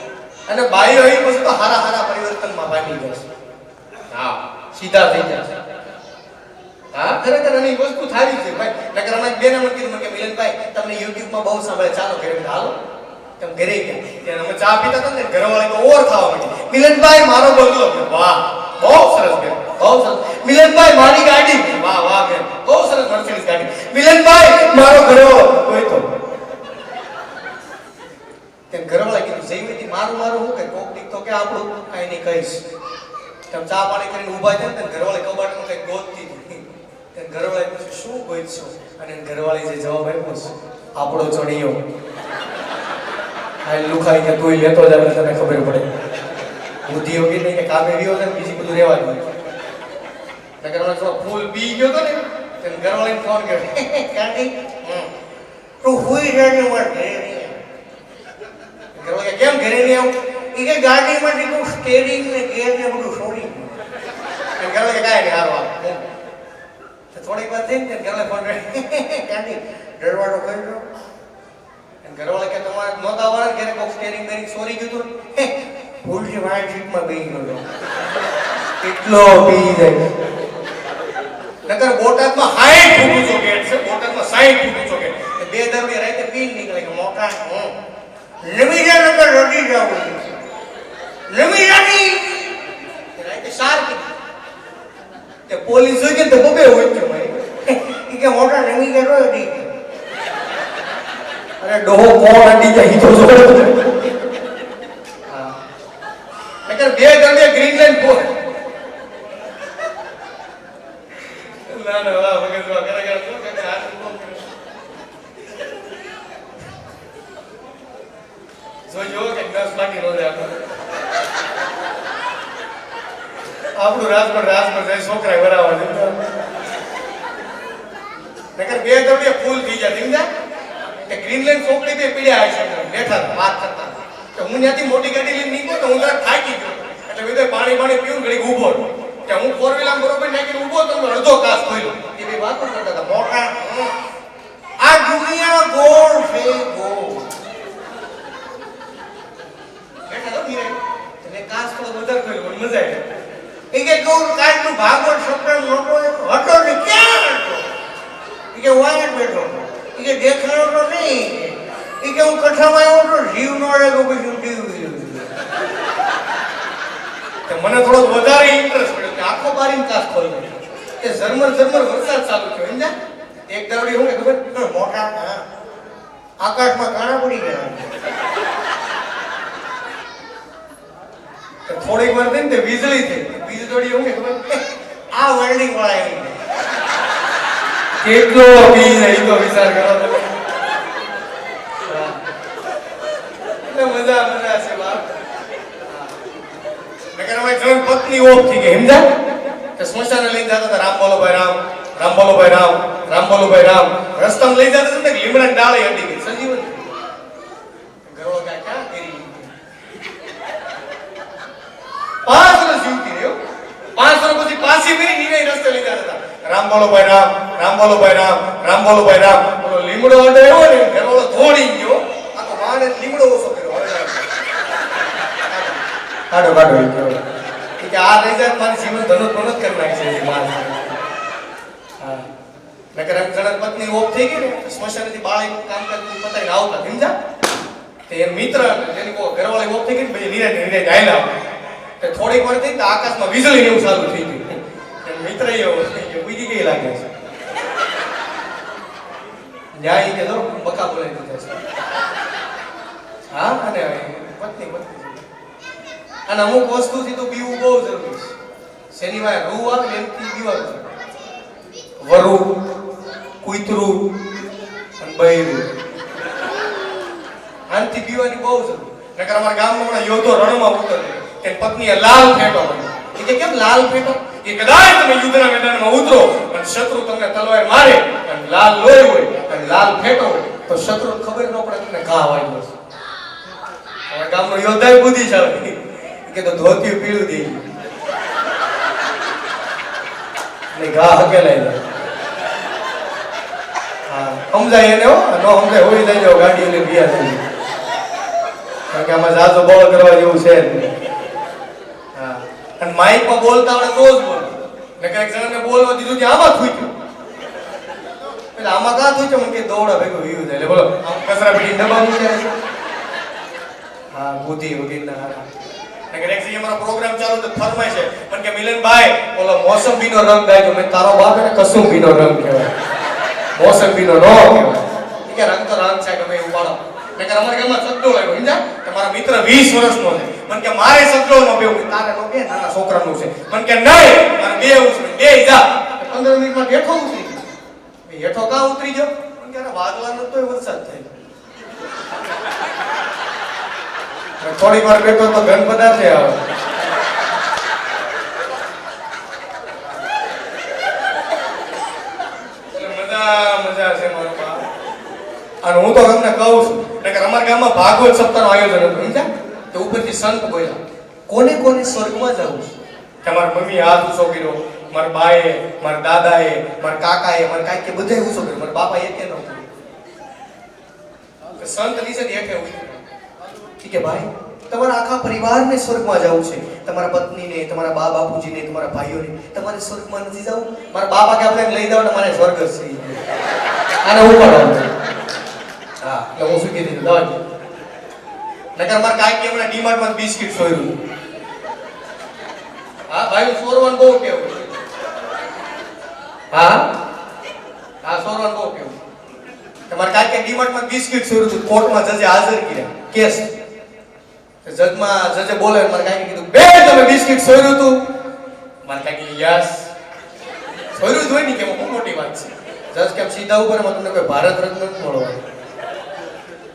અને બાઈઓ એ પછી તો હારા પરિવર્તનમાં પામી જશે હા સીધા થઈ જશે હા ખરેખર આની વસ્તુ થાવી છે ભાઈ નકર અમે બેને મને કીધું કે મિલનભાઈ તમને YouTube માં બહુ સાંભળે ચાલો ઘરે હાલો તેમ ઘરે ગયા ત્યારે અમે ચા પીતા હતા ને ઘરવાળી તો ઓર ખાવા માંડી મિલનભાઈ મારો બંગલો વાહ બહુ સરસ બેન બહુ સરસ. મિલનભાઈ મારી ગાડી. વાહ વાહ બેન, બહુ સરસ મર્સિડીઝ ગાડી. મિલનભાઈ મારો ઘરવાળો. કોઈ તો તેમ ઘરવાળા કીધું જઈવેથી મારું મારું હું કે કોક દીક તો કે આપણું કાંઈ નહીં કહીશ. તેમ ચા પાણી કરીને ઊભા થયા ને ઘરવાળે કબાટમાં કંઈક ગોતતી હતી. તેમ ઘરવાળાએ પૂછ્યું શું ગોતશો? અને ઘરવાળે જે જવાબ આપ્યો છે આપણો ચણિયો. આ લુખાઈ કે તું લેતો જ આવે તને ખબર પડે. બુદ્ધિ યોગી નહીં કે કામે રહ્યો છે ને બીજી બધું રહેવા દે. ઘરવાળા થોડો ફૂલ પી ગયો હતો ને તેમ ઘરવાળાને ફોન કર્યો. કાંડી તું હુઈ જાને માર ઘરે નહીં ઘરવાળા કે કેમ ઘરે નહીં આવું? ઈ કે ગાડીમાંથી તું સ્ટેરિંગ ને ગેર ને બધું છોડી ઘરવાળા કે કાંઈ નહીં હારો આવ. થોડીક વાર થઈ ને ઘરવાળા ફોન કર્યો. કાંડી દરવાજો કરી દો ઘરવાળા કે તમારે નહોતા વાળા ઘરે કોક સ્ટેરિંગ બેરિંગ ચોરી ગયું હતું. ભૂલથી વાળ સીટમાં બેસી ગયો એટલો પી જાય. નકર બોટાદમાં 60 ફૂટ ઊંચો ગેટ છે. બોટાદમાં 60 ફૂટ ઊંચો ગેટ. બે દરવાજે રાતે પીન નીકળે કે મોટા નમી જા નકર રડી જાવું નમી જાની રાતે શાર્પ તે પોલીસ હોય કે તો બબે હોય કે ભાઈ. ઈ કે મોટા નમી જા રડી અરે ડોહો કોણ અડી જાય ઈ તો જોડે. હા નકર બે દરવાજે ગ્રીનલેન્ડ ફોર. ના ના વાહ મગજમાં ખરેખર શું કે આ જોજો કે દસ બાકી નો જાય આપણું રાજકોટ જાય છોકરા વરાવા દે. નકર બે દરવાજે ફૂલ થઈ જાય સમજા. કે ગ્રીનલેન્ડ ચોકડી બે પીડ્યા છે બેઠા વાત કરતા. તો હું ત્યાંથી મોટી ગાડી લઈને નીકળ્યો તો હું જરા થાકી ગયો. એટલે મેં તો પાણી પીવું ઘડીક ઊભો કે હું ફોર વ્હીલર બરોબર નાખીને ઊભો તો અડધો કાસ થયો. એ બે વાતો કરતા હતા મોટા. આ દુનિયા ગોળ છે ગોળ બેઠા તો નીરે એટલે કાસ થોડો વધારે થયો મને મજા આવી. ઈ કે ગોળ કાઢનું ભાગવત શબ્દ નહોતો હતો ને ક્યાં હતો ઈ કે વાય બેઠો ઈ કે દેખાડો તો નહીં ઈ કે હું કથામાં આવ્યો તો જીવ નો રહે તો પછી જીવ તો મને થોડો વધારે ઇન્ટરેસ્ટ પડ્યો કે આખો બારીને કાસ ખોલ્યો. કે ઝરમર વરસાદ ચાલુ થયો સમજા. એક દાવડી હું કે ખબર મોટા આકાશમાં કાણા પડી ગયા કે થોડીક વાર થઈને તે વીજળી થઈ. વીજ દોડી હું કે ખબર આ વેલ્ડિંગ વાળા આવી કેટલો પી જાય તો વિચાર કરો તમે. એટલે મજા છે બાપ. નકર અમારી ત્રણ પત્ની ઓફ થઈ ગઈ સમજા. કે સ્મશાને લઈને જતા હતા રામ બોલો ભાઈ રામ રામ બોલો ભાઈ રામ રામ બોલો ભાઈ રામ. રસ્તામાં લઈ જતા હતા ને લીમડાની ડાળી અડી ગઈ સજીવન. ઘરવાળો કાંઈ ક્યાં કરી 5 વર્ષ જીવતી રહ્યો. 5 વર્ષ પછી પાછી ફરી નીરે રસ્તે લઈ જતા હતા. રામ બોલો ભાઈ રામ રામ બોલો ભાઈ રામ રામ બોલો ભાઈ રામ. બોલો લીમડો અડાયો ને ઘરવાળો થોડી ગયો. આ તો માને લીમડો ઓછો કર્યો. કાઢો કાઢો. કે આ લઈ જાય મારી જીવન ધનોત કરી નાખશે એ માર. હા નકર એમ જણા પત્ની ઓફ થઈ ગઈ ને સ્મશાનેથી બાળી કામ કરતી પતાઈને આવતા સમજા. તે એમ મિત્ર જેની કો ઘરવાળી ઓફ થઈ ગઈ ને પછી નીરે આયલા. તે થોડીક વાર થઈ તો આકાશમાં વીજળી એવું ચાલુ થઈ ગયું. મિત્ર એવો ઉગી ગઈ લાગે છે. ન્યાય કે જો બકા બોલાવી દીધા છે. હા અને પત્ની અને અમુક વસ્તુથી તો પીવું બહુ જરૂરી છે. શેની વાય રૂ આવે ને એમથી પીવાનું. વરુ કુતરું અને બૈરું આનથી પીવાની બહુ જરૂર. નકર અમારા ગામમાં હમણાં યોધો રણમાં ઉતર્યો કે પત્નીએ લાલ ફેંટો કર્યો. એ કે કેમ લાલ ફેંટો? એ કદાચ તમે યુદ્ધના મેદાનમાં ઉતરો અને શત્રુ તમને તલવાર મારે અને લાલ લોહી હોય અને લાલ ફેંટો હોય તો શત્રુ ખબર ન પડે તમને ઘા વાગ્યો છે. અમારા ગામનો યોદ્ધા બુદ્ધિશાળી કે તો ધોતી પીળું દે ને ઘા હકેલાઈ જાય. હા સમજાય એને હો ન સમજાય હોઈ જાય જો ગાડી લઈને ગયા થઈ કારણ કે આમાં જાજો બોલ કરવા જેવું છે જ નહીં. હા અને માઇકમાં બોલતા આવડે તો જ બોલ. નકર એક જણાને બોલવા દીધું કે આમાં થૂક્યું એટલે આમાં કાં થૂક્યું મને કે દોડા ભેગો વ્યૂ થાય એટલે બોલો આમ કચરા પેટી દબાવી જાય. હા બુદ્ધિ વગેરેના નકર એક જગ્યાએ મારો પ્રોગ્રામ ચાલુ તો ફરમાય છે મને કે મિલનભાઈ ઓલો મોસંબીનો રંગ ગાય મેં તારો બાપ એને કસુંબીનો રંગ કહેવાય મોસંબીનો નો કહેવાય ઈ કે રંગ તો રંગ છે ગમે એવું પાડો નકર અમારા ગામમાં સગડો આવ્યો સમજા તમારા મિત્ર 20 વર્ષનો છે મને કે મારે સગડો નો બેવું તારે નો બે નાના છોકરાનું છે મને કે નહીં મારે બેવું છે બે જા 15 મિનિટમાં બેઠો ઉતરી ગયો હેઠો કા ઉતરી ગયો મને કે વાદળાનો તોય વરસાદ થાય થોડી વાર બેઠો તો ઘન પદાર્થે આવે મજા છે મારો બાપ અને હું તો તમને કહું છું નકર અમારા ગામમાં ભાગવત સપ્તાહનું આયોજન હતું સમજ્યા તો ઉપરથી સંત બોલ્યા કોને કોને સ્વર્ગમાં જવું છે કે મારી મમ્મી હાથ ઊંચો કર્યો મારા બાએ મારા દાદાએ મારા કાકાએ મારા કાકી બધાએ ઊંચો કર્યો મારા બાપા એકે ન કર્યો સંત નીચે દેખે ઉતર્યો ઠીક છે ભાઈ તમારા આખા પરિવારને સ્વર્ગમાં જવું છે તમારા પત્નીને તમારા બા બાપુજીને તમારા ભાઈઓને તમારે સ્વર્ગમાં નથી જવું મારા બાપા કે આપણે લઈ જાવ ને મારે સ્વર્ગ જ છે આને ઉપાડો હા એટલે હું શું કીધું દવા નકર મારા કાકી હમણાં ડીમાર્ટમાં બિસ્કિટ સોયરું હા ભાઈ સોરવાનું બહુ કેવું હા હા સોરવાનું બહુ કેવું તમારા કાકી ડીમાર્ટમાં બિસ્કિટ સોયરું કોર્ટમાં જજે હાજર કર્યા કેસ જજમાં જજે બોલે મારા કાકી કીધું બે તમે બિસ્કિટ સોયરું તું મારા કાકી યસ સોયરું જોઈ ની કે બહુ મોટી વાત છે જજ કેમ સીધા ઉપર માં તમને કોઈ ભારત રત્ન નથી મળવાનું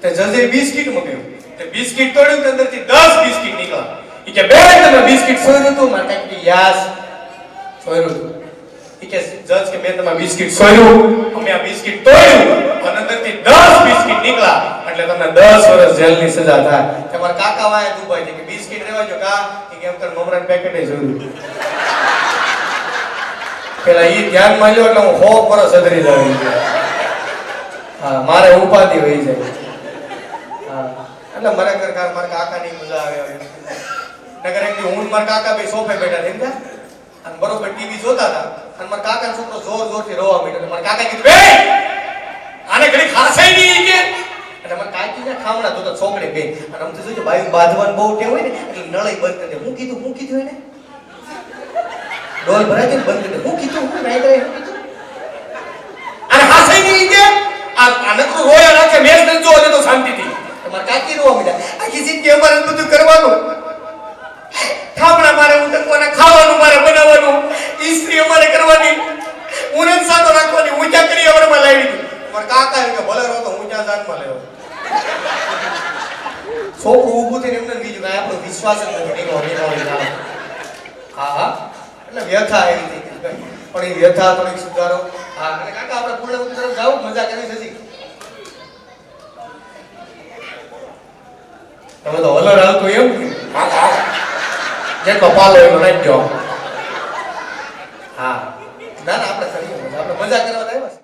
તે જજે બિસ્કિટ મગાવ્યું તે બિસ્કિટ તોડ્યું તે અંદરથી 10 બિસ્કિટ નીકળ્યા ઈ કે બે તમે બિસ્કિટ સોયરું તું મારા કાકી યસ સોયરું તું ઈ કે જજ કે મેં તમારા બિસ્કિટ સોયરું અમે આ બિસ્કિટ તોડ્યું અને અંદરથી 10 બિસ્કિટ નીકળ્યા એટલે તમને 10 વર્ષ જેલની સજા થાય તમારા કાકા વાય દુબાઈ કે બિસ્કિટ રેવા જો કા કે કેમ કર મમરાન પેકેટ જોયું પેલા ઈ ધ્યાન માં લ્યો એટલે હું 100 વર્ષ અધરી જાવી હા મારે ઉપાધિ હોઈ જાય હા એટલે મારે કરકાર મારા કાકાની મજા આવે નગર એક દી હું મારા કાકા બે સોફે બેઠા થઈને અને બરોબર ટીવી જોતા હતા અને મારા કાકા છોકરો જોર જોરથી રોવા માંડ્યો મારા કાકા કીધું બે આને ઘડી ખાસાઈ નહીં કે એટલે મારા કાકીના ખામણા તો છોકરે બે અને આમ તો જોજો બાયું બાંધવાનું બહુ ટેવ હોય ને એટલે નળાઈ બંધ કરી દે હું કીધું એને ડોલ ભરાય છે બંધ કરી દે હું કીધું હું નહીં કરે અને ખાસાઈ નહીં કે આ નકરું રોયા રાખે મેચ ન જોવો તો શાંતિથી મારા કાકી રોવા માંડ્યા આખી જિંદગી અમારે બધું કરવાનું ખામણા મારે ઉતરવાના ખાવાનું મારે બનાવવાનું ઈસ્ત્રી અમારે કરવાની ઉનન સાતો રાખવાની ઊંચા કરી અમારે લાવી દીધું મારા કાકા એમ કે ભલે રહો તો ઊંચા જાતમાં લેવો છોકરું ઊભું થઈને એમને બીજું કાંઈ આપણો વિશ્વાસ જ નથી નીકળો હા હા એટલે વ્યથા એવી થઈ ગઈ પણ એ વ્યથા થોડીક સુધારો હા અને કાકા આપણે પૂર્ણ તરફ જાવ મજા કરવી છે તમે તો હલર હાલતો એમ હા જેટલો પાલો એનો નાખજો હા ના ના આપણે કરીએ આપણે મજા કરવા આવ્યા